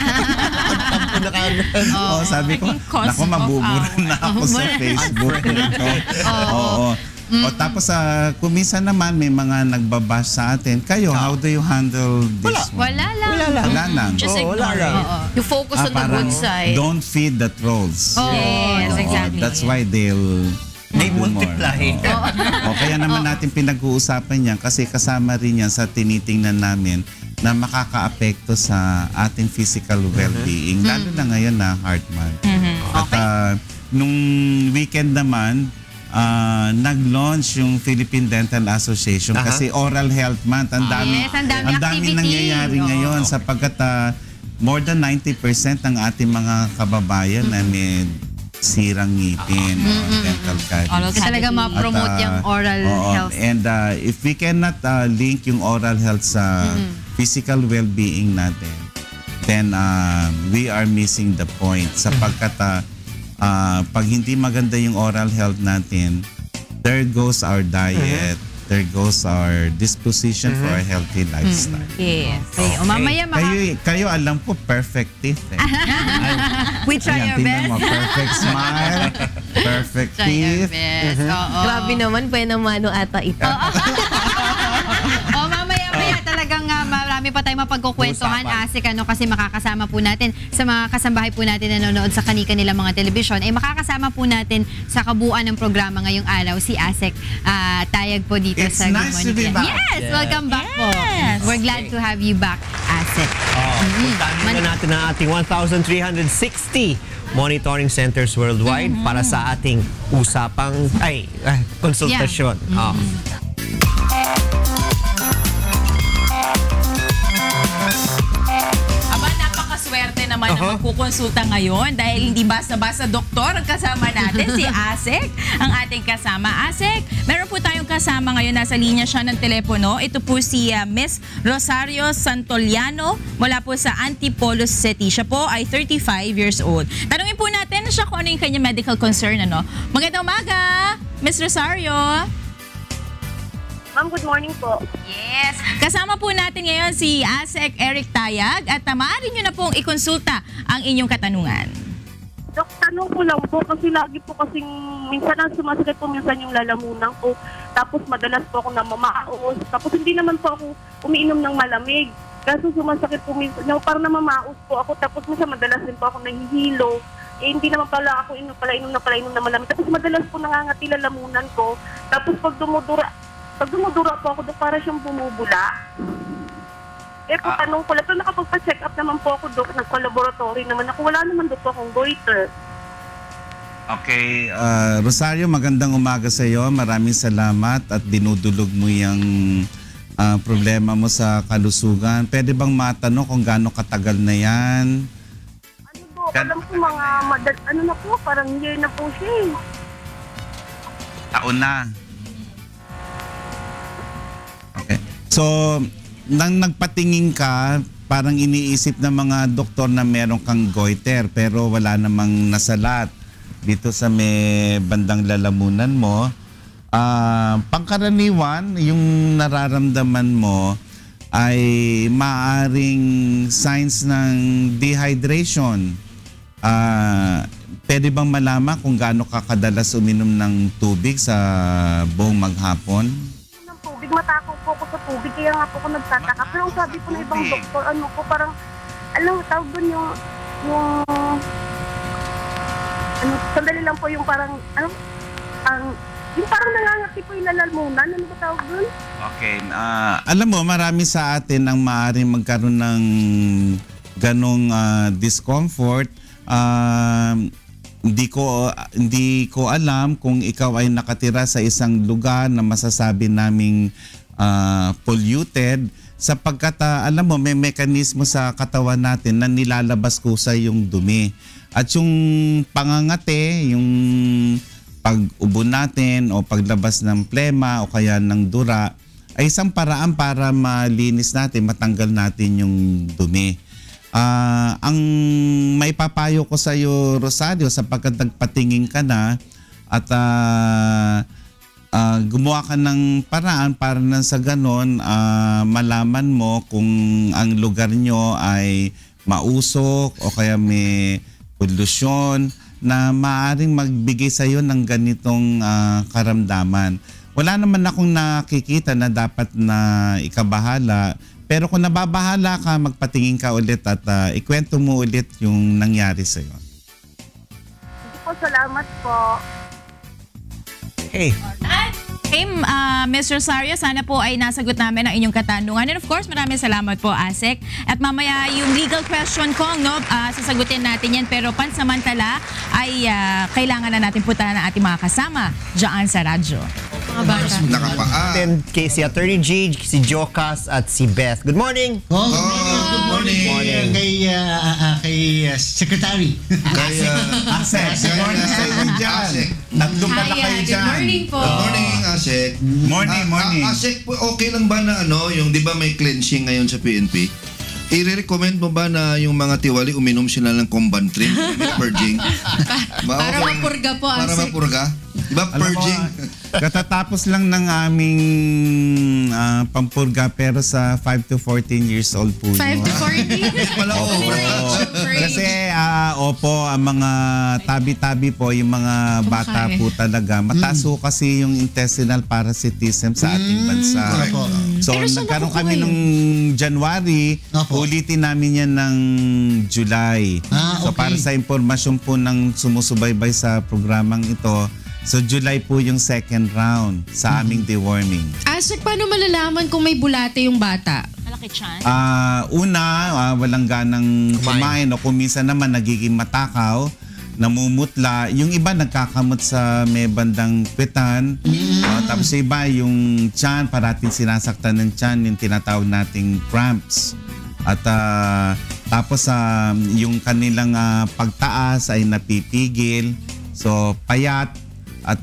sabi ko, Naging cause naku, of mabubura na ako sa Facebook nito. Oo. O tapos, kuminsan naman may mga nagbabash sa atin. Kayo, how do you handle this one? Wala lang. Wala lang. Just Oo, wala ignore lang. it. You focus on the Parang good side. don't feed the trolls. Yes, Oo, exactly. That's why they They do more. multiply. O kaya naman natin pinag-uusapan yan kasi kasama rin yan sa tinitingnan namin na makakaapekto sa ating physical well-being. Lalo na ngayon na heart month. At nung weekend naman, nag-launch yung Philippine Dental Association kasi oral health month. Ang dami, Yes, ang dami ang dami activity. nangyayari ngayon sapagkat more than 90% ng ating mga kababayan na may sirang ngipin, dental caries. Talaga ma-promote yung oral health. And if we cannot link yung oral health sa physical well-being natin, then we are missing the point. Sapagkat pag hindi maganda yung oral health natin, there goes our diet, there goes our disposition for a healthy lifestyle. Yes. Okay. O mamaya Kayo alam ko, perfect teeth. we try Ayan, our tingnan best. mo, perfect smile, perfect Try our teeth. best. Oo. Grabe naman, buena mano ata ito. O mamaya talagang marami pa tayo mapagkukwentuhan, Asik, kasi makakasama po natin sa mga kasambahay po natin na nanonood sa kanilang mga telebisyon. Makakasama po natin sa kabuuan ng programa ngayong araw si Asik Tayag po dito It's sa Good nice to Morning be Pilipinas. back. Yes, welcome back po. We're glad to have you back, Asik. Puntahan na natin ang ating 1,360 monitoring centers worldwide para sa ating konsultasyon. Napakaswerte naman na magkukonsulta ngayon dahil hindi basta-basta doktor ang kasama natin, si Asik, ang ating kasama. Asik, meron po tayong kasama ngayon, nasa linya siya ng telepono. Ito po si Miss Rosario Santoliano mula po sa Antipolo City. Siya po ay 35 years old. Tanungin po natin siya kung ano yung kanyang medical concern. Magandang umaga, Miss Rosario. Ma'am, good morning po. Yes. Kasama po natin ngayon si Asik Eric Tayag at maaari nyo na pong ikonsulta ang inyong katanungan. Dok, tanong ko lang po kasi lagi po kasing minsan ang sumasakit po minsan yung lalamunan ko. Tapos madalas po ako namamaos. Tapos hindi naman po ako umiinom ng malamig. Kaso sumasakit po minsan. Parang namamaos po ako. Tapos minsan madalas din po ako nahihilo. Hindi naman pala ako inom na malamig. Tapos madalas po nangangati lalamunan ko. Tapos pag dumudura po ako, para siyang bumubula. Tanong ko lang, pero nakapagpa-check up naman po ako, Dok. Nagpa-laboratory naman ako. Wala naman, Dok, akong goiter. Okay, Rosario, magandang umaga sa iyo. Maraming salamat at dinudulog mo yung problema mo sa kalusugan. Pwede bang matanong kung gaano katagal na yan? Dok, alam ko parang year na po siya eh. Taon na. Okay. So, nang nagpatingin ka, parang iniisip ng mga doktor na meron kang goiter pero wala namang nasalat dito sa may bandang lalamunan mo. Pangkaraniwan, yung nararamdaman mo ay maaring signs ng dehydration. Pwede bang malaman kung gaano ka kadalas uminom ng tubig sa buong maghapon? Matakot po ako sa tubig, kaya nga po ako nagtataka. Pero ang sabi po ng ibang doktor, parang, tawag doon yung sandali lang po yung parang, yung parang nangangati po yung lalamunan, ano ba tawag doon? Okay, alam mo, marami sa atin ang maaaring magkaroon ng ganong discomfort. Hindi ko alam kung ikaw ay nakatira sa isang lugar na masasabi naming polluted sapagkat alam mo may mekanismo sa katawan natin na nilalabas kusa yung dumi. At yung pangangate, yung pag-ubo natin o paglabas ng plema o kaya ng dura ay isang paraan para malinis natin, matanggal natin yung dumi. Ang maipapayo ko sa iyo, Rosario, sapagkat nagpatingin ka na at gumawa ka ng paraan para na sa ganon malaman mo kung ang lugar nyo ay mausok o kaya may polusyon na maaaring magbigay sa iyo ng ganitong karamdaman. Wala naman akong nakikita na dapat na ikabahala. Pero kung nababahala ka, magpatingin ka ulit at ikwento mo ulit yung nangyari sa'yo. Hindi po, salamat po. Hey. Okay, Ms. Rosario, sana po ay nasagot namin ang inyong katanungan. And of course, maraming salamat po, Asik. At mamaya yung legal question ko, sasagutin natin yan. Pero pansamantala ay kailangan na natin puntahan ang ating mga kasama dyan sa radyo. Mga bata. Nakapaan. Kay si Attorney G, si Jocas at si Beth. Good morning! Good morning. Kay Secretary. Asik, good morning sa inyo dyan. Tatlo pala kayo dyan. Good morning po. Good morning, Asik. Morning. Asik, okay lang ba na yung di ba may cleansing ngayon sa PNP? I-recommend mo ba na yung mga tiwali uminom sila ng Combantrin? Purging? Para mapurga po, Para Asik. mapurga? Di ba purging? Katatapos lang ng aming pampurga pero sa 5 to 14 years old po. 5 to 40? Wala ko. Kasi opo, ang mga tabi-tabi po, yung mga bata po talaga. Mataas po kasi yung intestinal parasitism sa ating bansa. So, Pero saan nagkaroon nakukuha kami yun? nung January, Opo. ulitin namin yan ng July. So, okay. para sa impormasyon po ng sumusubaybay sa programang ito, so July po yung second round sa aming deworming. Asek, paano malalaman kung may bulate yung bata? Malaki chance. Walang ganang kumain o kung minsan naman nagiging matakaw, namumutla. Yung iba nagkakamot sa may bandang petan. Tapos yung iba yung tiyan, parating sinasaktan ng tiyan, yung tinatawag nating cramps. At tapos yung kanilang pagtaas ay napipigil. So payat. At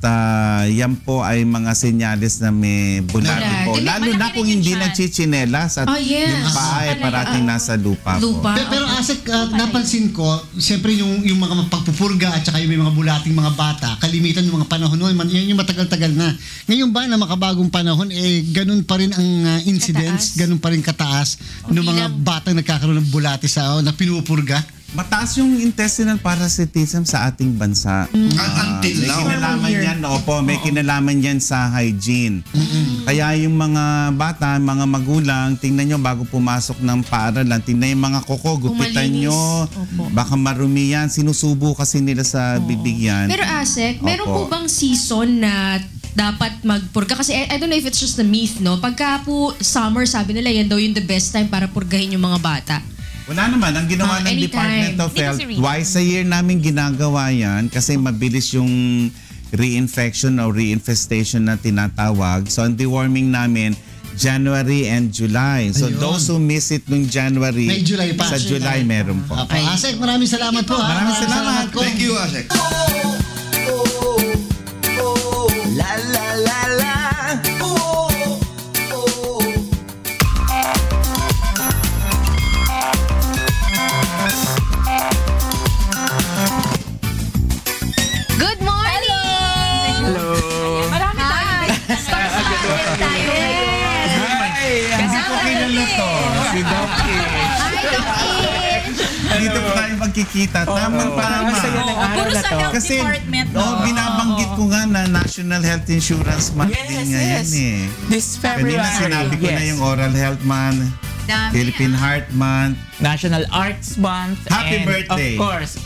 yan po ay mga senyales na may bulate po. Lalo na kung hindi nagchichinelas at yung paa ay parating nasa lupa po. Pero Asek, napansin ko, siyempre yung mga pagpupurga at saka yung may mga bulating mga bata, kalimitan yung mga panahon noon, yan yung matagal-tagal na. Ngayon ba na makabagong panahon, ganun pa rin ang incidence, ganun pa rin kataas ng mga batang nagkakaroon ng bulate na pinupurga? Mataas yung intestinal parasitism sa ating bansa. Until may now. kinalaman yan, may kinalaman yan sa hygiene. Kaya yung mga bata, mga magulang, tingnan nyo bago pumasok ng paaralan, tingnan yung mga kuko, gupitan nyo, baka marumi yan, sinusubo kasi nila sa bibig yan. Pero Asek, meron po bang season na dapat magpurga? Kasi I don't know if it's just a myth, no? Pagka po summer, sabi nila yan daw yung the best time para purgahin yung mga bata. Wala naman. Ang ginawa ng Department of Health, twice a year namin ginagawa yan kasi mabilis yung reinfection o reinfestation na tinatawag. So, ang deworming namin, January and July. So, those who miss it nung January, may July pa. Sa July meron po. Okay. Asek, maraming salamat po. Maraming salamat. Thank you, Asek. La la la la. Good morning! Hello. Marami tayo. Stars tayo ngayon. Kasi po kilala to. Si Doc Hi, Doc Ish! Dito po tayo magkikita. Tamang-tama. Puro sa health Kasi, department. binabanggit ko nga na National Health Insurance Month din ngayon eh. This February. Kanina sinabi ko na yung Oral Health Month, Philippine Heart Month, National Arts Month. Happy and birthday. Of course.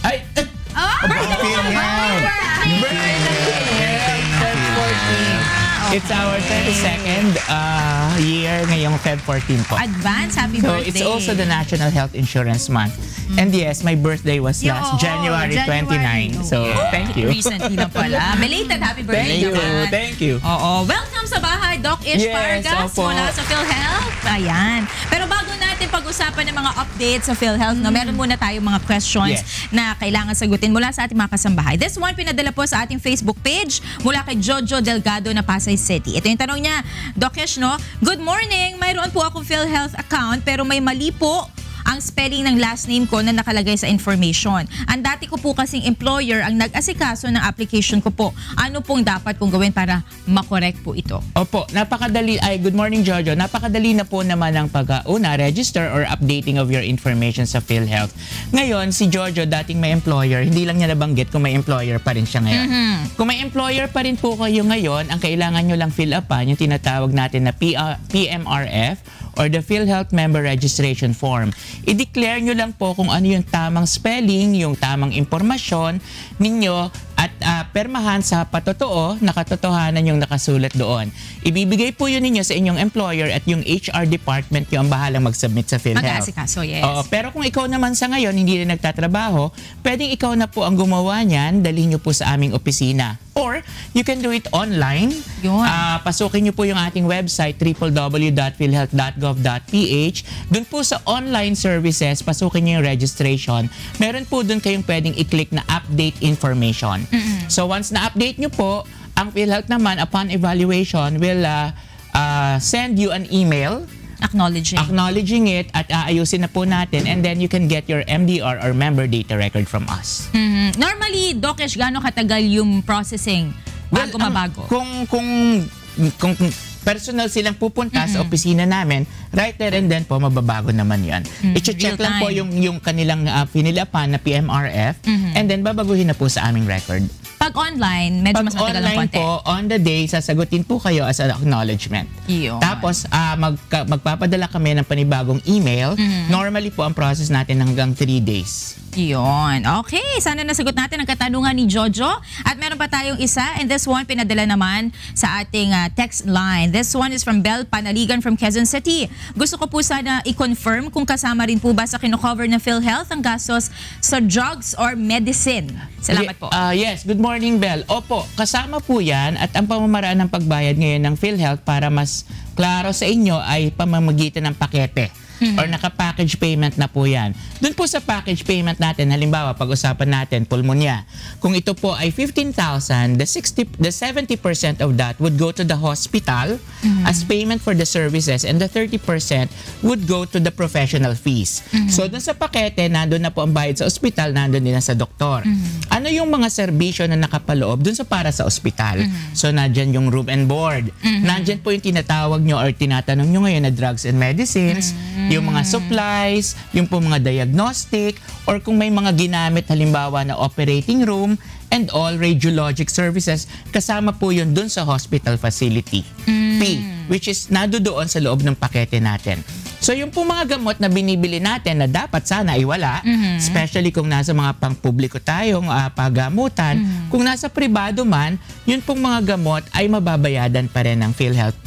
It's our 32nd year ngayong Feb 14 po. Advance happy So birthday. it's also the National Health Insurance Month. And yes, my birthday was last January 29. So thank you. Recently na pala. Belated happy birthday naman. Thank you. Oo. Welcome sa bahay, Doc Ish Pargas mula sa PhilHealth. Ayan. Pero bago natin pag-usapan ng mga updates sa PhilHealth, meron muna tayong mga questions na kailangan sagutin mula sa ating mga kasambahay. This one, pinadala po sa ating Facebook page mula kay Jojo Delgado na Pasay City. Ito yung tanong niya, Doc Ish, no? Good morning, mayroon po akong PhilHealth account pero may mali po ang spelling ng last name ko na nakalagay sa information. Ang dati ko po kasing employer ang nag-asikaso ng application ko po. Ano pong dapat kong gawin para makorek po ito? Opo, napakadali. Good morning, Jojo. Napakadali na po naman ang register or updating of your information sa PhilHealth. Ngayon, si Jojo, dating may employer, hindi lang niya nabanggit kung may employer pa rin siya ngayon. Kung may employer pa rin po kayo ngayon, ang kailangan nyo lang fill upan, yung tinatawag natin na PMRF or the PhilHealth Member Registration Form. I-declare nyo lang po kung ano yung tamang spelling, yung tamang impormasyon ninyo at permahan sa patotoo, nakatotohanan yung nakasulat doon. Ibibigay po yun ninyo sa inyong employer at yung HR department yung ang bahalang mag-submit sa PhilHealth. Mag-aasikaso, yes. Oo, pero kung ikaw naman sa ngayon hindi rin nagtatrabaho, pwedeng ikaw na po ang gumawa niyan, dalhin nyo po sa aming opisina. Or you can do it online. Pasukin nyo po yung ating website www.philhealth.gov.ph. Doon po sa online services, pasukin nyo yung registration. Meron po doon kayong pwedeng i-click na update information. So once na-update nyo po, ang PhilHealth naman upon evaluation will send you an email acknowledging it at aayusin na po natin and then you can get your MDR or member data record from us. Normally, Doc Ish, gaano katagal yung processing bago mabago? Kung personal silang pupunta sa opisina namin, right there and then po mababago naman yan. I-check lang po yung kanilang pinilapan na PMRF and then babaguhin na po sa aming record. Pag online, medyo Pag mas matagal ng online konti. po, on the day, sasagutin po kayo as an acknowledgement. Yun. Tapos, magpapadala kami ng panibagong email. Normally po, ang process natin hanggang 3 days. Yun. Okay, sana nasagot natin ang katanungan ni Jojo. At meron pa tayong isa, and this one pinadala naman sa ating text line. This one is from Bel Panaligan from Quezon City. Gusto ko po sana i-confirm kung kasama rin po ba sa kino-cover ng PhilHealth ang gastos sa drugs or medicine. Salamat po. Yes, good morning, Bel. Opo, kasama po yan at ang pamamaraan ng pagbayad ngayon ng PhilHealth para mas klaro sa inyo ay pamamagitan ng pakete. Or naka-package payment na po yan. Doon po sa package payment natin, halimbawa, pag-usapan natin, pulmonya. Kung ito po ay 15,000, the 70% of that would go to the hospital as payment for the services, and the 30% would go to the professional fees. So doon sa pakete, nandun na po ang bayad sa ospital, nandun din na sa doktor. Ano yung mga serbisyo na nakapaloob doon sa para sa ospital? So nandyan yung room and board. Nandyan po yung tinatawag nyo or tinatanong nyo ngayon na drugs and medicines, yung mga supplies, yung po mga diagnostic, or kung may mga ginamit halimbawa na operating room and all radiologic services, kasama po yun dun sa hospital facility fee, which is doon sa loob ng pakete natin. So yung po mga gamot na binibili natin na dapat sana ay wala, especially kung nasa mga pangpubliko tayong pagamutan, kung nasa pribado man, yun pong mga gamot ay mababayadan pa rin ng PhilHealth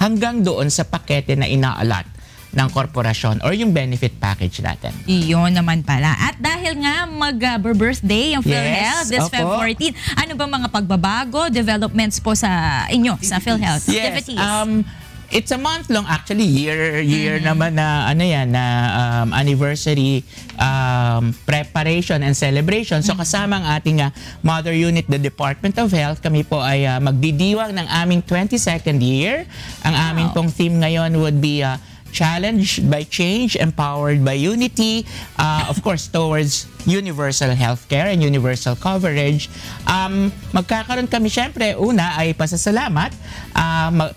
hanggang doon sa pakete na inaalat ng korporasyon or yung benefit package natin. Iyon naman pala. At dahil nga mag-birthday ang PhilHealth this opo. Feb 14, ano ba mga pagbabago, developments po sa inyo, sa PhilHealth? Yes. Activities? It's a month long, actually year naman na anniversary preparation and celebration. So kasama ang ating mother unit, the Department of Health, kami po ay magdidiwang ng aming 22nd year. Ang aming pong theme ngayon would be challenged by change, empowered by unity, of course, towards universal healthcare and universal coverage. Magkakaroon kami, syempre, una ay pasasalamat,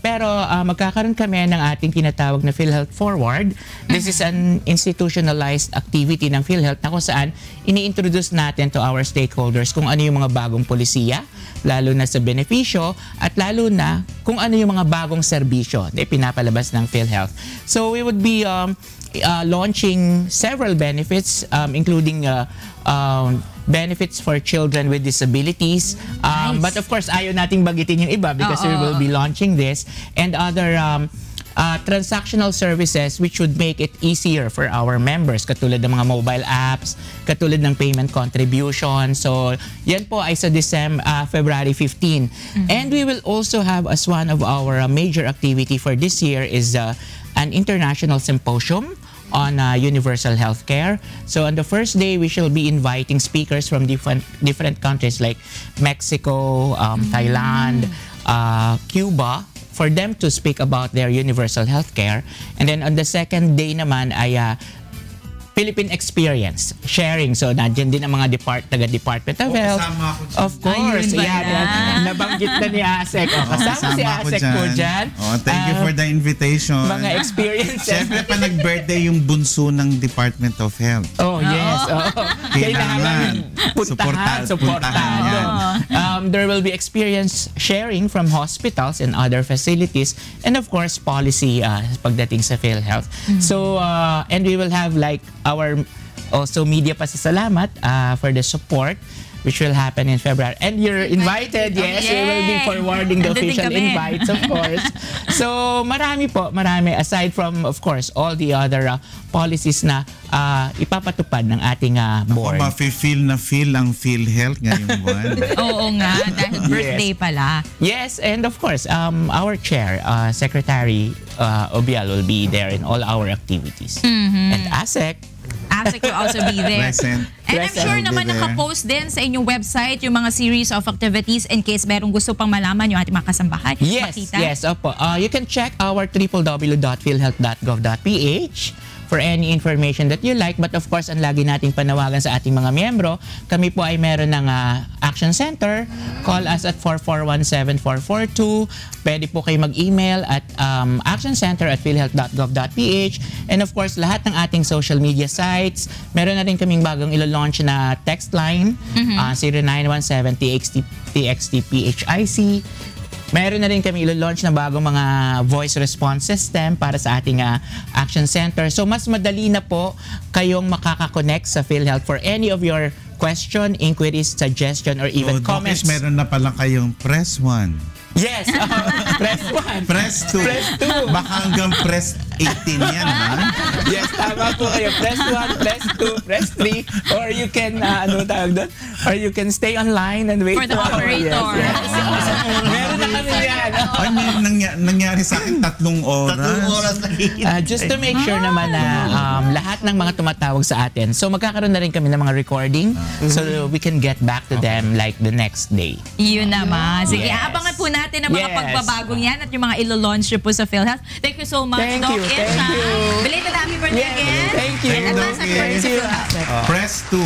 pero magkakaroon kami ng ating tinatawag na PhilHealth Forward. This is an institutionalized activity ng PhilHealth na kung saan ini-introduce natin to our stakeholders kung ano yung mga bagong polisiya, lalo na sa benepisyo, at lalo na kung ano yung mga bagong serbisyo na pinapalabas ng PhilHealth. So we would be launching several benefits, including benefits for children with disabilities. But of course, ayaw nating bagitin yung iba because we will be launching this, and other transactional services which would make it easier for our members, katulad ng mga mobile apps, katulad ng payment contribution. So yan po ay sa February 15. And we will also have, as one of our major activity for this year, is an international symposium on universal healthcare. So on the first day, we shall be inviting speakers from different countries like Mexico, Thailand, Cuba, for them to speak about their universal healthcare. And then on the second day naman ay Philippine experience sharing. So nandiyan din ang mga taga-Department of Health. Of course. Nabanggit na ni Asek. Kasama si Asek po dyan. Thank you for the invitation. Mga experiences. Siyempre pa nag-birthday yung bunso ng Department of Health. Yes. Kailangan supportahan yan. There will be experience sharing from hospitals and other facilities, and of course policy pagdating sa PhilHealth. So and we will have like our also media pasasalamat for the support, which will happen in February. And you're invited, yes. We will be forwarding the official invites, of course. So marami, aside from, of course, all the other policies na ipapatupad ng ating board. Feel ang PhilHealth ngayong buwan. Oo nga, dahil birthday pala. Yes, and of course, our chair, Secretary Obial, will be there in all our activities. And Asek will also be there. Present. And I'm sure naman nakapost din sa inyong website yung mga series of activities in case merong gusto pang malaman yung ating mga kasambahay. Yes, opo. You can check our www.philhealth.gov.ph for any information that you like. But of course, ang lagi nating panawagan sa ating mga miyembro, kami po ay meron ng Action Center. Call us at 4417442. Pwede po kayo mag-email at actioncenter@philhealth.gov.ph. And of course, lahat ng ating social media sites. Meron na rin kaming bagong ilo-launch na text line, 0917-TXT-PHIC. Meron na rin kami ilo-launch na bagong mga voice response system para sa ating Action Center. So mas madali na po kayong makaka-connect sa PhilHealth for any of your question, inquiries, suggestion, or even comments. Meron na pala kayong press 1. Yes! Press 1. Press 2. Press 2. Baka hanggang press 18 yan, ha? Yes, tama po kayo. Press 1, press 2, press 3. Or you can, ano tawag doon? Or you can stay online and wait For the operator. Yes. Meron na kami yan. Ay, nangyari sa akin 3 oras. 3 oras lang. Just to make sure naman na lahat ng mga tumatawag sa atin. So magkakaroon na rin kami ng mga recording so we can get back to them like the next day. Yun naman. Sige, Yes. abangan po natin ang mga Yes. pagbabagong yan at yung mga ilo-launch nyo po sa PhilHealth. Thank you so much, Thank Doc you, Isha. thank you. Belated happy birthday Yes, again. thank you. And advance happy birthday sa PhilHealth. Press 2.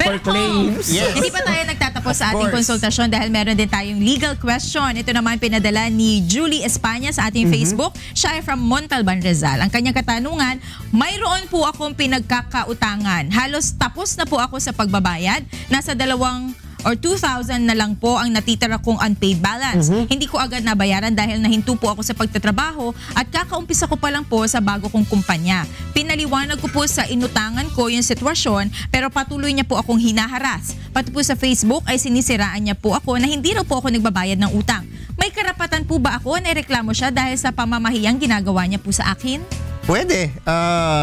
Pero For claims. Yes. hindi pa tayo nagtatapos sa ating course. konsultasyon dahil meron din tayong legal question. Ito naman pinadala ni Julie Espanya sa ating Facebook. Siya ay from Montalban, Rizal. Ang kanyang katanungan, mayroon po akong pinagkakautangan. Halos tapos na po ako sa pagbabayad. Nasa 2,000 na lang po ang natitira kong unpaid balance. Hindi ko agad nabayaran dahil nahinto po ako sa pagtatrabaho at kakaumpisa ko pa lang po sa bago kong kumpanya. Pinaliwanag ko po sa inutangan ko yung sitwasyon pero patuloy niya po akong hinaharas. Pati po sa Facebook ay sinisiraan niya po ako na hindi raw po ako nagbabayad ng utang. May karapatan po ba ako na ireklamo siya dahil sa pamamahiyang ginagawa niya po sa akin? Pwede.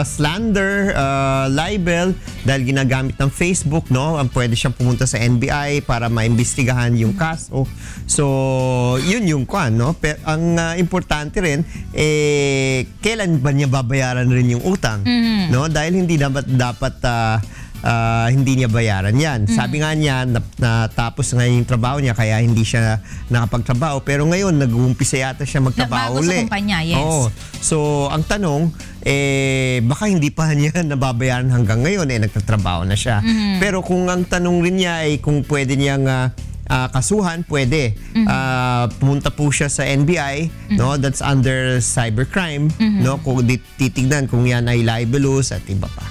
Slander, libel, dahil ginagamit ng Facebook, no? Pwede siyang pumunta sa NBI para maimbestigahan yung kaso. So, yun yung kwan, no? Pero ang importante rin, kailan ba niya babayaran rin yung utang? No? Dahil hindi dapat hindi niya bayaran yan. Sabi nga niya, natapos nga yung trabaho niya kaya hindi siya nakapagtrabaho. Pero ngayon, nag-uumpisa yata siya magtrabaho Bago sa uli. kumpanya, yes. Oo. So, ang tanong, baka hindi pa niya nababayaran hanggang ngayon, nagtatrabaho na siya. Pero kung ang tanong rin niya ay kung pwede niyang kasuhan, pwede. Pumunta po siya sa NBI, no? That's under cybercrime, no? Kung titignan kung yan ay libelous at iba pa.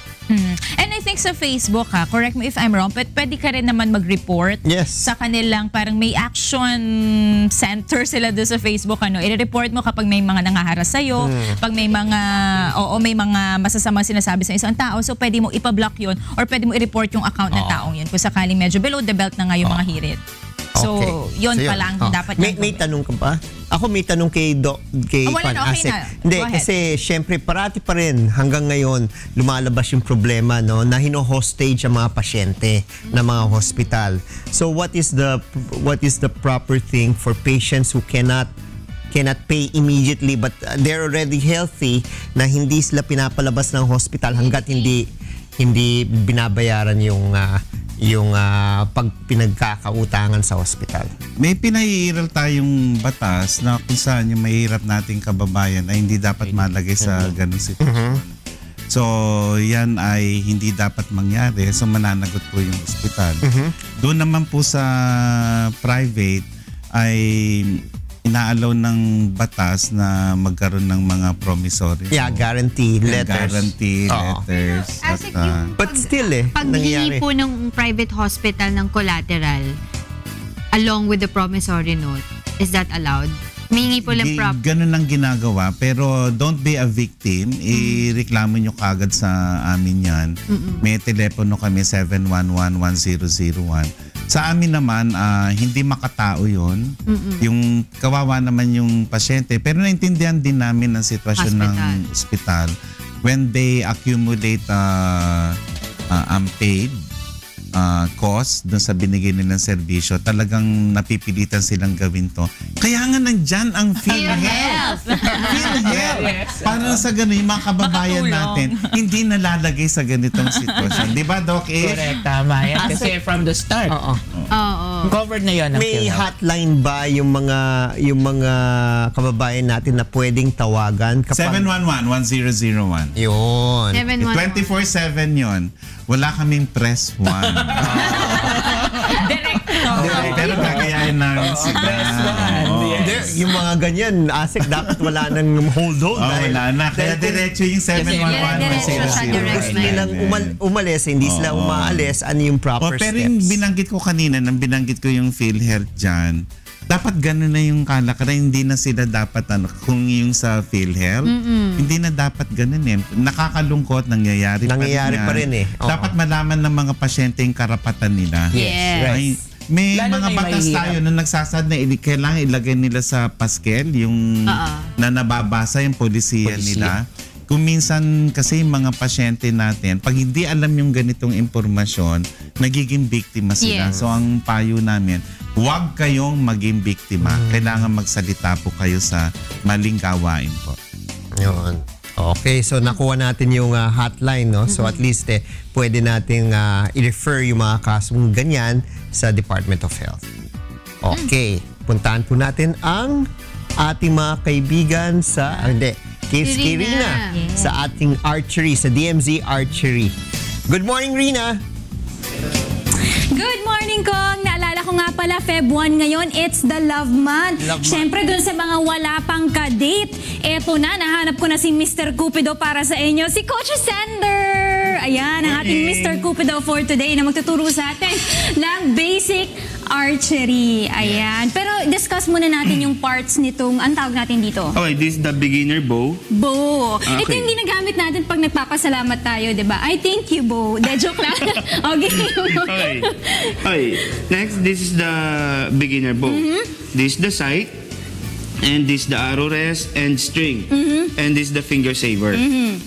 And I think sa Facebook, correct me if I'm wrong, but pwede ka rin naman mag-report sa kanilang parang may action center sila doon sa Facebook. I-report mo kapag may mga nangaharas sa'yo, pag may mga, may mga masasamang sinasabi sa isang tao, so pwede mo ipablock yun or pwede mo i-report yung account ng taong yun kung sakaling medyo below the belt na nga yung mga hirit. So, yun pa lang dapat may tanong ka pa? Ako may tanong kay wala na, okay Asek. na. Hindi, Go ahead. kasi syempre parati pa rin hanggang ngayon lumalabas yung problema, no, na hino-hostage ang mga pasyente ng mga hospital. So what is the proper thing for patients who cannot pay immediately but they're already healthy na hindi sila pinapalabas ng hospital hanggat hindi binabayaran yung pag pinagkakautangan sa hospital. May pinahihiral tayong batas na kung saan yung mahirap nating kababayan ay hindi dapat malagay sa ganung sitwasyon. So, yan ay hindi dapat mangyari. So, mananagot po yung hospital. Doon naman po sa private ay inaalaw ng batas na magkaroon ng mga promissory. Yeah, guarantee letters. Guarantee letters. But still paghingi po ng private hospital ng collateral along with the promissory note, is that allowed? Humingi po lang ganun lang ginagawa, pero don't be a victim. Ireklamo nyo kagad sa amin yan. May telepono kami 711-1001. Sa amin naman, hindi makatao yun. Yung kawawa naman yung pasyente. Pero naintindihan din namin ang sitwasyon ng ospital. When they accumulate unpaid cost dun sa binigay nilang serbisyo, talagang napipilitan silang gawin to. Kaya nga nandyan ang PhilHealth. PhilHealth. Para sa ganun, yung mga kababayan natin, hindi nalalagay sa ganitong sitwasyon. Di ba, Doc? Correct, tama yan. Kasi from the start. Oo. Covered na yun ng May PhilHealth. hotline ba yung mga kababayan natin na pwedeng tawagan? 711-1001. Yun. 24/7 yun. Wala kaming press 1. Pero gagayahin namin sila. Hindi, yung mga ganyan, ASEC, dapat wala nang hold. Wala na. Kaya diretso yung 711-1001. Gusto nilang umalis, hindi sila umaalis, ano yung proper Pero steps? yung binanggit ko kanina, nang binanggit ko yung PhilHealth dyan, dapat gano'n na yung kalakaran. Hindi na sila dapat, kung yung sa PhilHealth, hindi na dapat gano'n eh. Nakakalungkot, nangyayari pa rin eh. Oo. Dapat malaman ng mga pasyente yung karapatan nila. Yes. Ay, may Lalo mga na yung batas mahihirap. tayo na nagsasad na kailangan ilagay nila sa paskel, yung na nababasa yung polisiya nila. Kung minsan kasi yung mga pasyente natin, pag hindi alam yung ganitong impormasyon, nagiging biktima sila. Yes. So ang payo namin, huwag kayong maging biktima. Kailangan magsalita po kayo sa maling gawain po. Yun. Okay, so nakuha natin yung hotline, no? So at least pwede nating i-refer yung mga kasong ganyan sa Department of Health. Okay, puntahan po natin ang ating mga kaibigan sa, Case kay Rina, sa ating archery, sa DMZ Archery. Good morning, Rina! Good morning, Kong! Naalala ko nga pala, Feb 1 ngayon, it's the Love Month. Siyempre, dun sa mga wala pang ka-date, eto na, nahanap ko na si Mr. Cupido para sa inyo, si Coach Sander! Ayan, ang ating Mr. Cupido for today na magtuturo sa atin ng basic archery. Ayan. Pero discuss muna natin yung parts nitong, ang tawag natin dito? Okay, this is the beginner bow. Bow. Okay. Ito yung ginagamit natin pag nagpapasalamat tayo, di ba? I thank you, bow. De, joke lang. Okay. Okay. Next, this is the beginner bow. This is the sight. And this is the arrow rest and string. And this is the finger saver.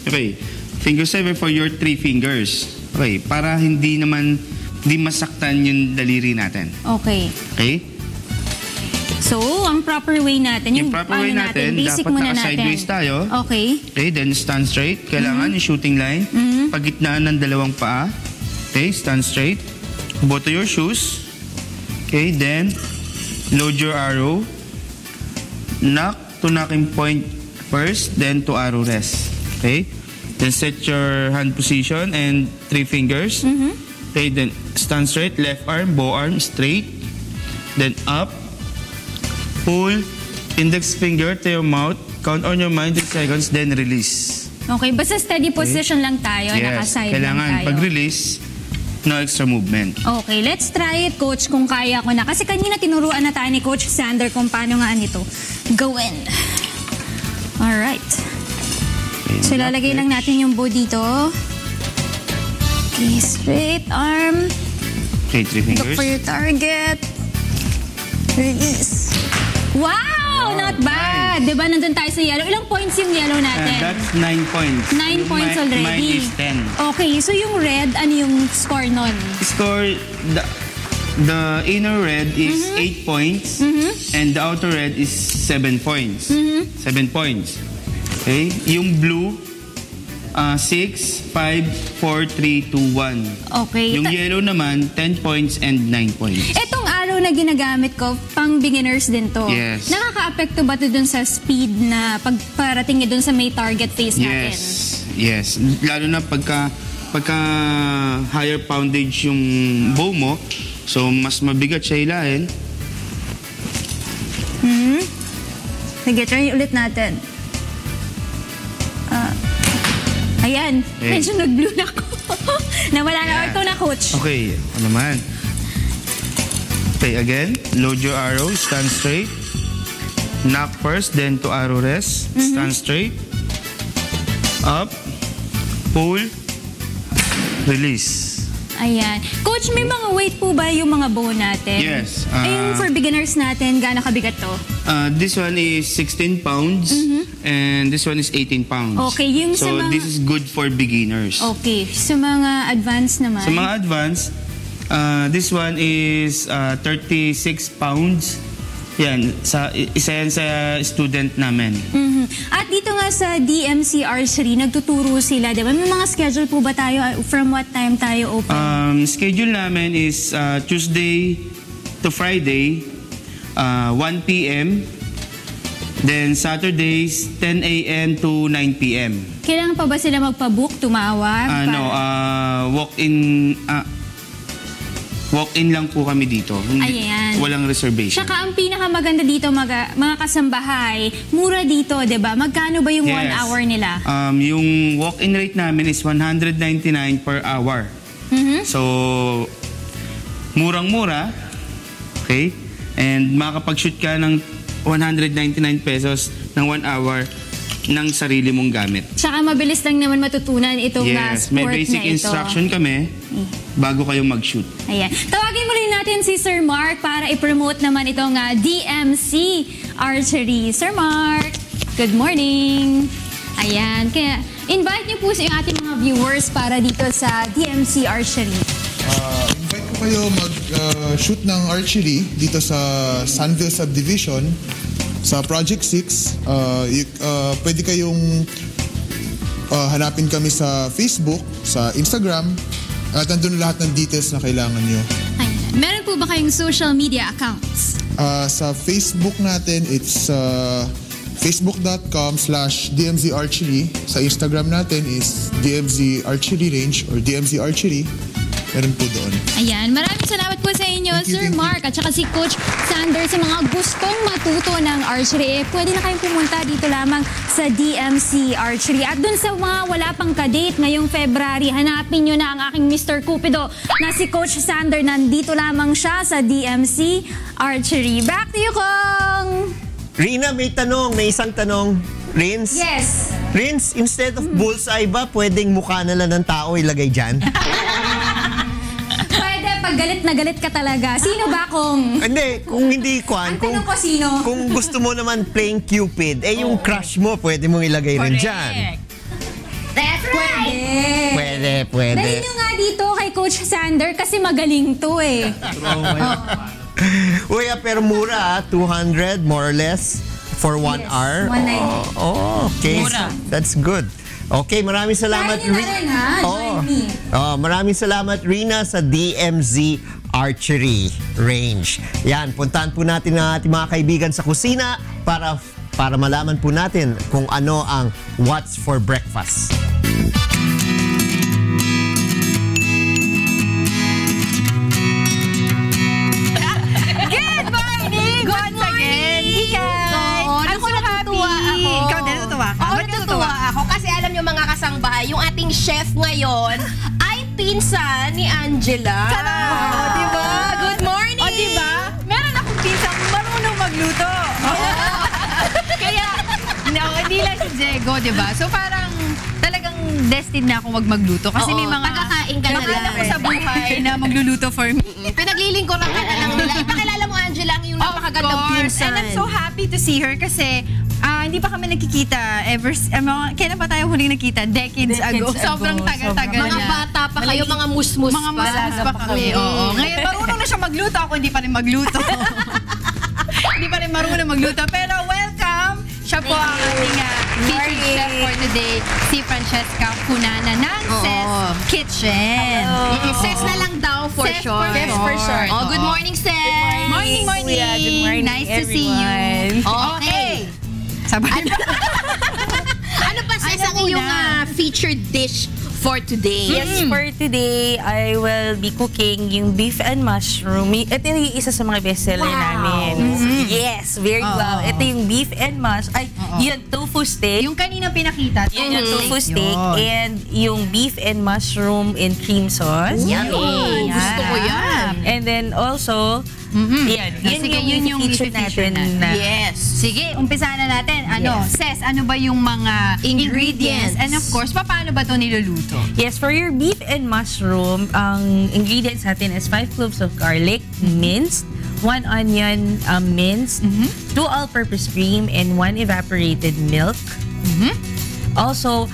Okay. Finger saver for your 3 fingers. Okay. Para hindi masaktan yung daliri natin. Okay. Okay? So, ang proper way natin, yung proper way natin, basic dapat muna natin. naka-sideways tayo. Okay. Okay, then stand straight. Kailangan yung shooting line. Pagitnaan ng dalawang paa. Okay, stand straight. Both your shoes. Okay, then load your arrow. Knock to knocking point first, then to arrow rest. Okay? Then set your hand position and 3 fingers. Okay, then stand straight, left arm, bow arm, straight. Then up. Pull index finger to your mouth. Count on your mind 3 seconds, then release. Okay, basta steady position lang tayo, naka-side lang kailangan tayo. pag-release, no extra movement. Okay, let's try it, Coach, kung kaya ko na. Kasi kanina tinuruan na tayo ni Coach Sander kung paano nga nito gawin. Alright. So, lalagay lang natin yung bow dito. Okay, straight arm. Okay, 3 Look fingers. for your target. Release. Wow! Not bad! Diba nandun tayo sa yellow? Ilang points yung yellow natin? That's 9 points. 9 points already. Mine is 10. Okay, so yung red, ano yung score nun? Score, the inner red is 8 points and the outer red is 7 points. 7 points. Okay? Yung blue, 6, 5, 4, 3, 2, 1. Okay. Yung yellow naman, 10 points and 9 points. Etong arrow na ginagamit ko, pang beginners din to. Yes. Nakaka-apekto ba to dun sa speed na pagparating niya dun sa may target face natin? Yes. Lalo na pagka higher poundage yung bow mo, so mas mabigat siya hilahin. Sige, try ulit natin. Ayan, medyo nag-blue na ako. Nawala na ito na, Coach. Okay, ano naman. Okay, again, load your arrow, stand straight. Knock first, then to arrow rest. Stand straight. Up, pull, release. Ayan. Coach, may mga weight po ba yung mga bow natin? Yes. Yung for beginners natin, gaano kabigat to? This one is 16 pounds and this one is 18 pounds. Okay, yung so sa mga- this is good for beginners. Okay. Sa mga advanced naman? Sa mga advanced, this one is 36 pounds. Yan, isa yan sa student namin. At dito nga sa DMC Archery, nagtuturo sila, di ba? May mga schedule po ba tayo? From what time tayo open? Schedule namin is Tuesday to Friday, 1 p.m. Then Saturdays, 10 a.m. to 9 p.m. Kailangan pa ba sila magpa-book, tumawag? Walk-in lang po kami dito. Ayan. Walang reservation. Tsaka ang pinakamaganda dito, mga kasambahay, mura dito, 'di ba? Magkano ba yung 1 hour nila? Yung walk-in rate namin is 199 per hour. So, murang-mura. Okay? And makakapag-shoot ka ng 199 pesos ng 1 hour ng sarili mong gamit. Tsaka mabilis lang naman matutunan itong sport may basic na ito. instruction kami bago kayo mag-shoot. Ayan. Tawagin muli natin si Sir Mark para i-promote naman itong DMC Archery. Sir Mark, good morning. Ayan. Kaya invite niyo po sa yung ating mga viewers para dito sa DMC Archery. Invite ko kayo mag-shoot ng archery dito sa Sunville Subdivision sa Project 6. Pwede kayong hanapin kami sa Facebook, sa Instagram, at nandun lahat ng details na kailangan nyo. Ayan. Meron po ba kayong social media accounts? Sa Facebook natin, it's facebook.com/DMZ Archery. Sa Instagram natin is DMZ Archery Range or DMZ Archery. Meron po doon. Ayan. Maraming salamat po sa inyo, Sir Mark, at saka si Coach Sander. Sa mga gustong matuto ng archery, pwede na kayong pumunta dito lamang sa DMC Archery. At dun sa mga wala pang kadate ngayong February, hanapin nyo na ang aking Mr. Cupido na si Coach Sander. Nandito lamang siya sa DMC Archery. Back to you, Kong! Rina, may isang tanong. Rins? Yes. Rins, instead of bullseye ba, pwedeng mukha na lang ng tao ilagay dyan? Pwede, pag galit na galit ka talaga. Sino ba, Kong? Hindi, kung hindi kwan. Ang tanong ko sino? Kung gusto mo naman playing Cupid, yung crush mo, pwede mong ilagay rin dyan. That's right! Pwede. Dahil nyo nga dito kay Coach Sander kasi magaling to eh. Uy, pero mura 200 more or less for 1 hour. 190. Okay. Mura. That's good. Okay, maraming salamat. Try nyo na rin, ha? Join me. Maraming salamat, Rina, sa DMZ Archery Range. Yan, puntahan po natin ang ating mga kaibigan sa kusina para malaman po natin kung ano ang what's for breakfast. Yung mga kasangbahay, yung ating chef ngayon ay pinsan ni Angela. Diba? Good morning! Diba? Meron akong pinsang marunong magluto. Kaya, hindi lang si Diego, diba? So parang talagang destined na ako magluto. Kasi may mga pagkakain ka na lang. ako sa buhay na magluluto for me. Pinaglilingkuran ka na lang nila. Ipakilala mo, Angela, ang yung napakagandang pinsan. And I'm so happy to see her kasi hindi pa kami nagkikita kailan pa tayo huling nakita? Decades ago. Sobrang tagal-tagal na. Mga bata pa kayo, mga musmus pa. Mga musmus pa kami. Oo. Ngayon, marunong na siya magluto. Ako hindi pa rin magluto. Hindi pa rin marunong magluto. Pero welcome! Siya po ang ating featured chef for today, si Francesca Cunana ng Ses Kitchen. Ses na lang daw for short. Ses for short. Good morning, Ses! Good morning. Good morning, Nice to see you. Okay. Sabay ba? Ano pa, Ses, ang iyong featured dish for today? Yes, for today, I will be cooking yung beef and mushroom. Ito yung isa sa mga bestseller namin. Yes, very well. Ito yung beef and yun, tofu steak. Yung kanina pinakita. Yun yung tofu steak. And yung beef and mushroom in cream sauce. Yun. Gusto ko yan. And then also, yun yung feature natin. Yes. Sige, umpisa na natin. Ses, ano ba yung mga ingredients? And of course, paano ba ito niluluto? Yes, for your beef and mushroom, ang ingredients natin is 5 cloves of garlic, minced, 1 onion minced, 2 all-purpose cream, and 1 evaporated milk. Also,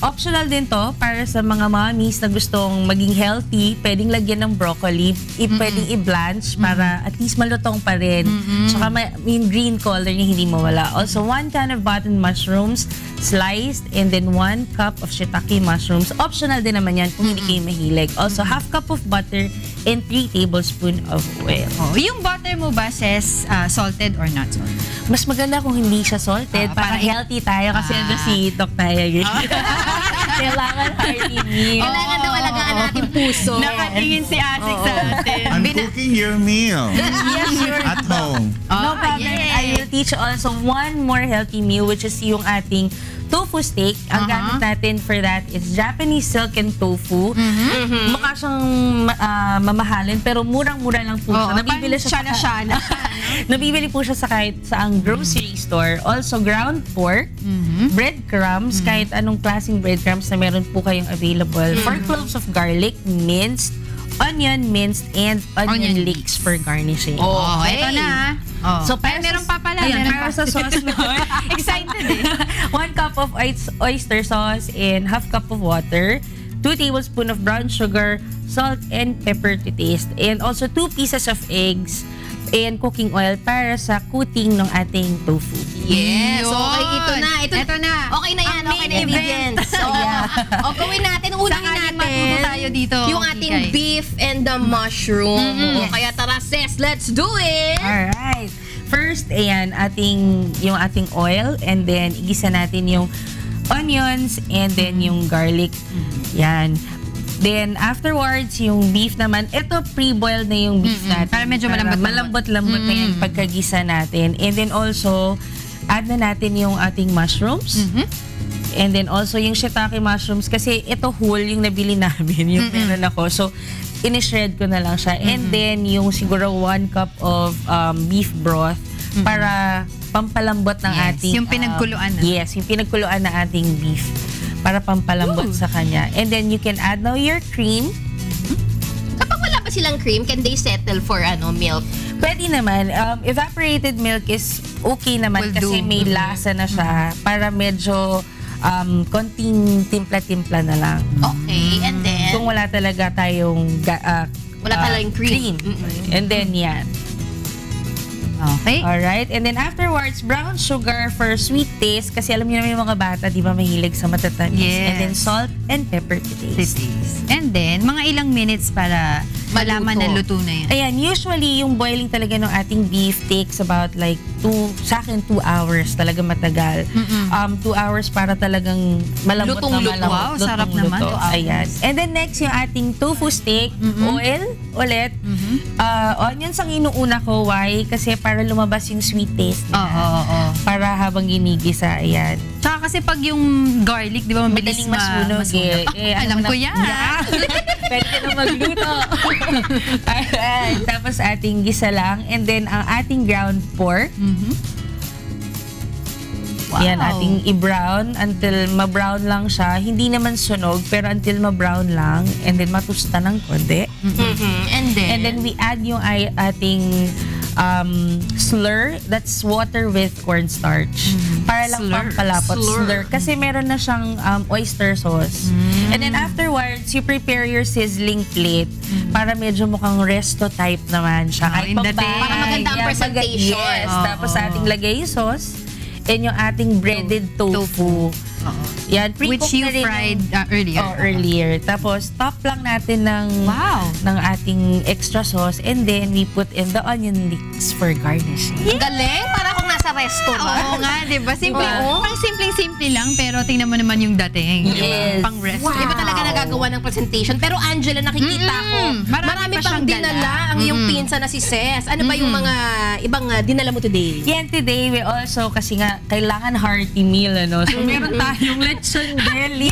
optional din to para sa mga mommies na gustong maging healthy. Pwedeng lagyan ng broccoli, pwedeng i-blanch para at least malutong pa rin. Tsaka yung green color niya hindi mawala. Also, 1 can of button mushrooms sliced, and then 1 cup of shiitake mushrooms. Optional din naman yan kung hindi kayo mahilig. Also, half cup of butter and 3 tablespoons of oil. Oh, yung butter mo ba, Ses, salted or not salted? Mas maganda kung hindi siya salted para healthy tayo kasi si Doc tayo. Kailangan hearty meal. Kailangan daw alagaan ang ating puso. Nakatingin si Asik sa atin. I'm cooking your meal. Yes, sure. At home. No problem. I will teach also one more healthy meal, which is yung ating tofu steak. Ang gamit natin for that is Japanese silken tofu. Mukha siyang mamahalin, pero murang-mura lang po siya. Nabibili siya nabibili po siya sa kahit saang grocery store. Also, ground pork, breadcrumbs, kahit anong klaseng breadcrumbs na meron po kayong available. 4 cloves of garlic, minced, onion minced, and onion leeks for garnishing. Oh, ito na. So, meron pa pala. Para sa sauce. Excited eh. 1 cup of oyster sauce and half cup of water, 2 tablespoons of brown sugar, salt and pepper to taste, and also 2 pieces of eggs and cooking oil para sa coating ng ating tofu. Yes. Okay, ito na. Okay na yan. Okay na ingredients. O, gawin natin. Unahin natin. Tayo dito. Yung ating beef and the mushroom. Kaya tara, Ses, let's do it! Alright. First, ayan, yung ating oil, and then igisa natin yung onions and then yung garlic. Yan. Then, afterwards, yung beef naman, ito pre-boiled na yung beef natin. Para medyo malambot-lambot na yung pagkagisa natin. And then also, add na natin yung ating mushrooms. And then also yung shiitake mushrooms, kasi ito whole yung nabili namin, yung meron ako. So, in-shred ko na lang siya. And then, yung siguro 1 cup of beef broth para pampalambot ng ating... Yung pinagkuluan na. Yes, yung pinagkuluan na ating beef para pampalambot sa kanya. And then, you can add now your cream. Kapag wala pa silang cream, can they settle for milk? Pwede naman. Evaporated milk is okay naman kasi may lasa na siya para medyo konting timpla-timpla na lang. Okay, and then? Kung wala talaga tayong wala talagang cream. And then, yan. Okay. Alright. And then afterwards, brown sugar for sweet taste. Kasi alam niyo naman yung mga bata, di ba, mahilig sa matatamis. Yes. And then salt and pepper to taste. And then, mga ilang minutes para malaman na luto na yan. Ayan, usually yung boiling talaga ng ating beef takes about like 2 hours talaga matagal. 2 hours para talagang malambot na malambot. Wow, sarap naman. Ayan. And then next, yung ating tofu steak, oil ulit. Onions ang inuuna ko. Why? Kasi para lumabas yung sweet taste niya. Para habang ginigisa, ayan. Tsaka kasi pag yung garlic, di ba, mabilis masunog. Alam ko yan. Pwede ka na magluto. Alright. Tapos ating gisa lang. And then, ang ating ground pork. Wow. Yan, ating i-brown until ma-brown lang siya. Hindi naman sunog, pero until ma-brown lang. And then, matusta ng konti. And then, we add yung ating slur. That's water with cornstarch. Para lang pampalapot. Slur. Kasi meron na siyang oyster sauce. And then afterwards, you prepare your sizzling plate para medyo mukhang resto type naman siya. Para maganda ang presentation. Yes. Tapos ating lagay yung sauce and yung ating breaded tofu. Yan, which you fried earlier. Tapos, top lang natin ng ating extra sauce, and then we put in the onion leeks for garnishing. Galing! Para kung nasa restaurant. Oo nga, di ba? Pang simpleng-simple lang, pero tingnan mo naman yung dating. Yes. Pang restaurant. Iba talaga nagagawa ng presentation. Pero Angela, nakikita ko, marami pang dinala ang iyong pinsa na si Ses. Ano ba yung mga ibang dinala mo today? Yan, today we also, kasi nga, kailangan hearty meal, ano? So, meron tayong lechon belly.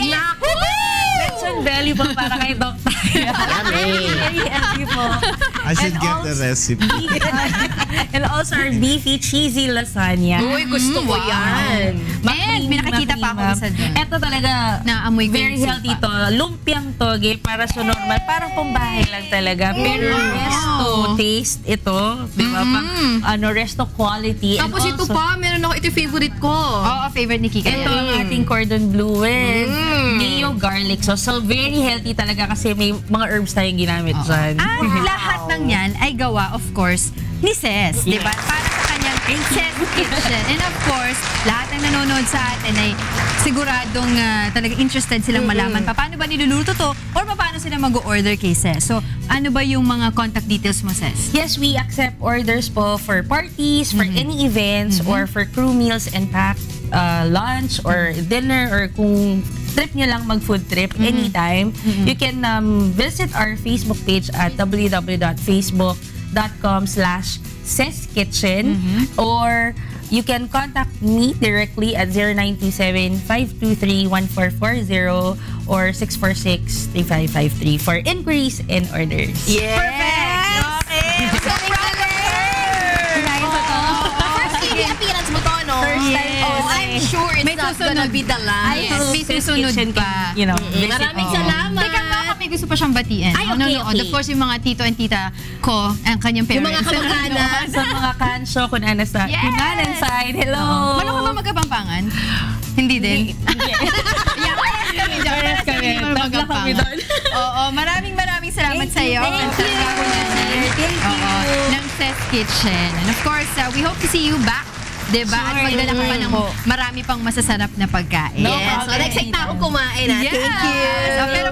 Lechon belly po para kay Doc tayo. Yummy po. I should get the recipe. And also our beefy cheesy lasagna. Uy, gusto ko yan. And may nakikita pa ako isa doon. Ito talaga, naamoy very healthy to. Lumpiang toge para sa normal. Parang pambahay lang talaga. Pero resto taste ito. Diba? Resto quality. Tapos ito pa, meron ako, ito yung favorite ko. Oo, favorite ni Kika. Ito ang ating cordon bleu with mayo garlic sauce. So, very healthy talaga kasi may mga herbs tayong ginamit dyan. Lahat ng yan ay gawa, of course, ni Ses. Diba? Para sa kanyang Princess Kitchen. And of course, lahat ng nanonood sa atin ay siguradong talaga interested silang malaman paano ba niluluto to or paano sila mag-order kay Ses. So, ano ba yung mga contact details mo, Ses? Yes, we accept orders po for parties, for any events, or for crew meals and pack lunch or dinner, or kung trip nyo lang mag-food trip anytime. You can visit our Facebook page at www.facebook.com/SesKitchen, or you can contact me directly at 0927-523-1440 or 646-3553 for inquiries and orders. Yes! Perfect! Okay! First TV appearance mo to, no? First time. Oh, I'm sure it's May not susunod. gonna be the last. Yes. May susunod pa. You know, Maraming salamat. Teka, baka may gusto pa siyang batiin. Ay, okay, okay. Of course, yung mga tito and tita ko, ang kanyang parents. Yung mga kamag-anak. sa mga kansyo, kunanan side. Hello! Paano ka ba magkapampangan? Hindi din. Parehas kami. Tatlo kami doon. Oo, maraming salamat sa iyo. Thank you. Ng Ses Kitchen. And of course, we hope to see you back. Diba? At magdala ka pa ng marami pang masasarap na pagkain. Yes. So, excited na akong kumain. Yes. Thank you. So, pero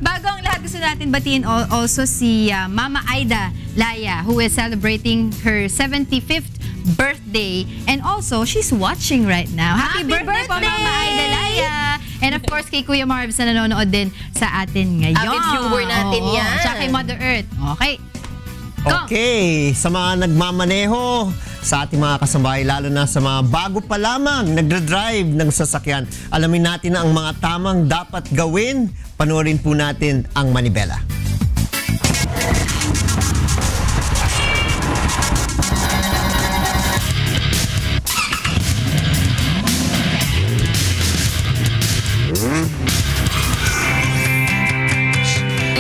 bago ang lahat, gusto natin batiin also si Mama Aida Laya, who is celebrating her 75th birthday. And also, she's watching right now. Happy birthday po, Mama Aida Laya! And of course, kay Kuya Marvs na nanonood din sa atin ngayon. Avid viewer natin yan. Tsaka kay Mother Earth. Okay. Okay, sa mga nagmamaneho, sa ating mga kasambahay, lalo na sa mga bago pa lamang nagdadrive ng sasakyan, alamin natin na ang mga tamang dapat gawin. Panoorin po natin ang Manibela.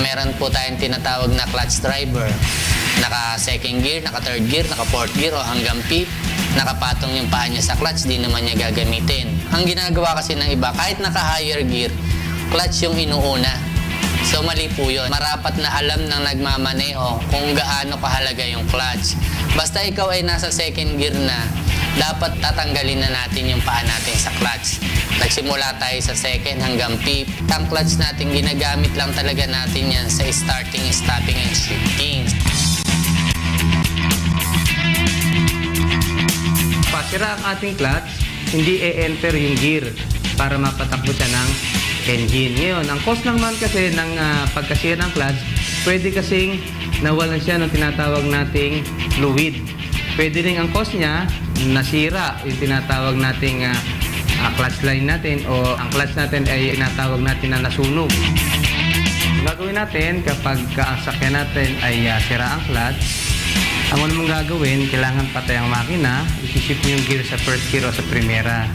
Meron po tayong tinatawag na clutch driver. Naka second gear, naka third gear, naka fourth gear o hanggang fifth. Nakapatong yung paa niya sa clutch, di naman niya gagamitin. Ang ginagawa kasi ng iba, kahit naka higher gear, clutch yung inuuna. So mali po yun. Marapat na alam ng nagmamaneho kung gaano kahalaga yung clutch. Basta ikaw ay nasa second gear na, dapat tatanggalin na natin yung paa natin sa clutch. Nagsimula tayo sa second hanggang fifth. Ang clutch natin, ginagamit lang talaga natin yan sa starting, stopping, and shifting. Pasira ang ating clutch, hindi e-enter yung gear para mapatakbo siya ng engine. Ngayon, ang cause naman kasi ng pagkasira ng clutch, pwede kasing nawalan siya ng tinatawag nating fluid. Pwede rin ang cause niya, nasira yung tinatawag nating clutch line natin o ang clutch natin ay tinatawag natin na nasunog. Ang gagawin natin kapag ang sakyan natin ay sira ang clutch, ang una mong gagawin, kailangan patay ang makina, isisip mo yung gear sa first gear o sa primera.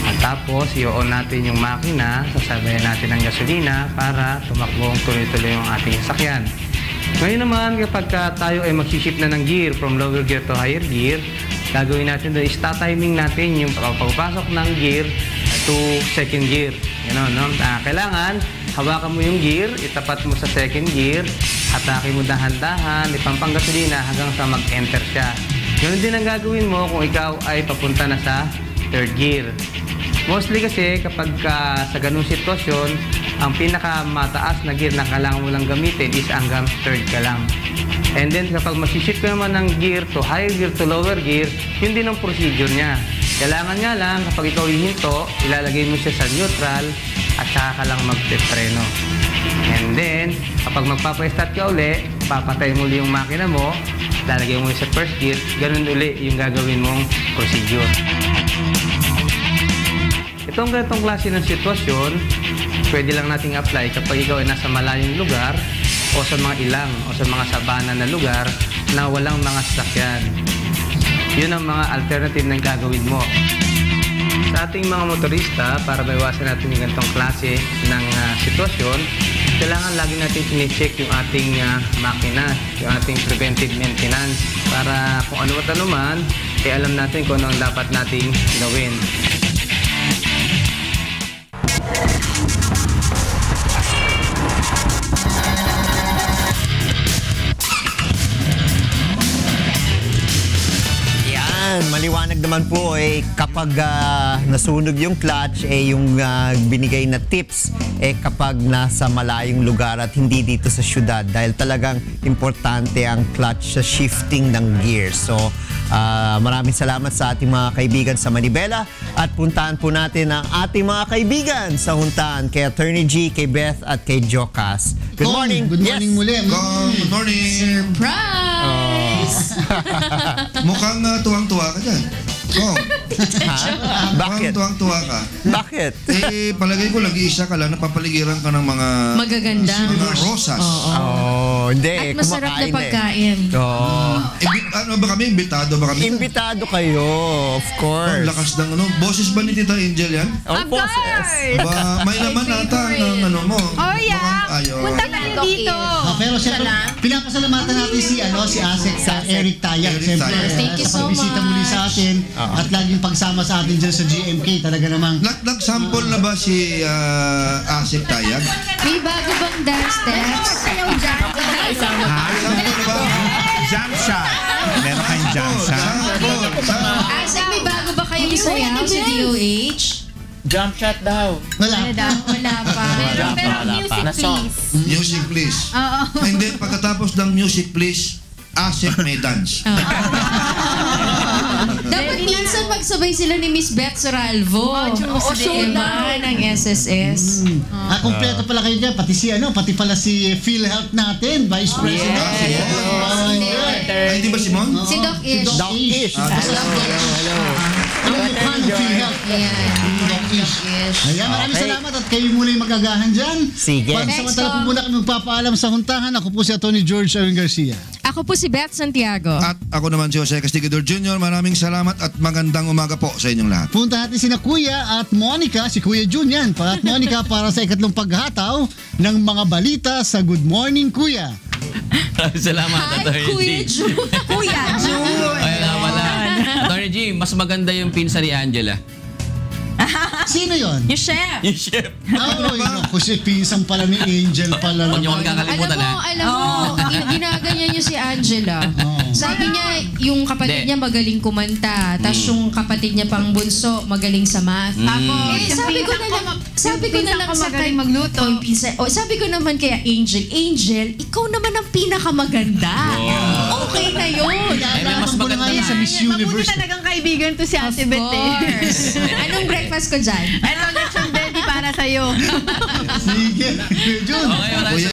At tapos, i-on natin yung makina, sasabayan natin ng gasolina para tumakbong tuloy-tuloy yung ating sasakyan. Ngayon naman, kapag tayo ay mag-shift na ng gear from lower gear to higher gear, gagawin natin doon is timing natin yung pagpasok ng gear to second gear. Kailangan, hawakan mo yung gear, itapat mo sa second gear, atake mo dahan-dahan, ipampang gasolina hanggang sa mag-enter siya. Ganun din ang gagawin mo kung ikaw ay papunta na sa third gear. Mostly kasi kapag sa ganung sitwasyon, ang pinakamataas na gear na kailangan mo lang gamitin is hanggang third ka lang. And then kapag mag-shift ka naman ng gear to higher gear to lower gear, yun din ang procedure niya. Kailangan nga lang kapag ikaw hihinto, ilalagay mo siya sa neutral at saka ka lang magpipreno. And then, kapag magpapa-start ka uli, papatay mo uli yung makina mo, lalagay mo sa first gear, ganun uli yung gagawin mong procedure. Itong ganitong klase ng sitwasyon, pwede lang nating apply kapag ikaw ay nasa malayong lugar o sa mga ilang o sa mga sabana na lugar na walang mga sasakyan. Yun ang mga alternative na gagawin mo. Sa ating mga motorista, para maiwasan natin yung ganitong klase ng sitwasyon, kailangan lagi natin sine-check yung ating makina, yung ating preventive maintenance, para kung ano at ano man, alam natin kung ano ang dapat nating gawin. naman, maliwanag naman po kapag nasunog yung clutch, yung binigay na tips kapag nasa malayong lugar at hindi dito sa syudad dahil talagang importante ang clutch sa shifting ng gears. So, maraming salamat sa ating mga kaibigan sa Manibela at puntahan po natin ang ating mga kaibigan sa Huntahan kay Attorney G, kay Beth at kay Jocas. Good morning. Good morning muli. Good morning. Surprise! Mukhang tuwang-tuwa ka dyan. Oh. Bakit? Tuwang-tuwa ka. Bakit? Palagay ko nag-iisa ka lang, napapaligiran ka ng mga Magaganda. mga rosas. Hindi. At masarap na pagkain. Ano ba kami? Imbitado ba kami? Imbitado kayo, of course. Ang lakas ng boses ba ni Tita Angel yan? Of course. May laman ata ng mo. Oh, yeah. Punta tayo dito. Pero siyempre, pinapasalamatan natin si Asek sa Eric Tayak. Siyempre, Thank you sa so pagbisita muli sa atin at laging pagsama sa atin dyan sa GMK. Talaga namang... Nag-sample na ba si Asek Tayak? May bago bang dance steps? Sample na ba? Jump shot. Meron kayong jump shot. Asek, may bago ba kayong sayaw sa DOH? Jump shot daw. Wala pa. Pero music, please. Music, please. And then, pagkatapos ng music, please, Asek may dance. Dapat minsan magsabay sila ni Miss Beth Soralvo. Si Emma ng SSS. Kompleto pala kayo dyan. Pati pala si PhilHealth natin, Vice President. Ay, di ba Simon? Si Doc Ish. Doc Ish. Ang mukha ng PhilHealth. Doc Ish. Ayan, maraming salamat at kayo muna yung magagahan dyan. Sige. Pansamantala po muna kami magpapaalam sa Huntahan. Ako po si Atty. George Aaron Garcia. Ako po si Beth Santiago. At ako naman si Jose Castigador Jr. Maraming salamat at magandang umaga po sa inyong lahat. Punta natin sina Kuya at Monica, si Kuya Jun yan. At Monica para sa ikatlong paghataw ng mga balita sa Good Morning Kuya. Salamat, Atty. Kuya Jun. Kuya Jun. Ay, wala. Atty. G, mas maganda yung pinsa ni Angela. Sino yon? Yung chef. Yung chef. Kasi pinsang pala ni Angel pala. Huwag niyo kakalimutan Alam mo, ginaganyan niyo si Angela. Sabi niya, yung kapatid niya magaling kumanta. Tapos yung kapatid niya pang bunso, magaling sa math. Tapos, sabi ko na lang sa magaling magluto. Sabi ko naman kaya Angel, ikaw naman ang pinakamaganda. Okay na yun. Mas maganda sa Miss Universe. Mabuti talagang kaibigan to si Ate Beth. Anong breakfast ko dyan? Ito, lechon belly para sa'yo. Sige. Jun. Okay,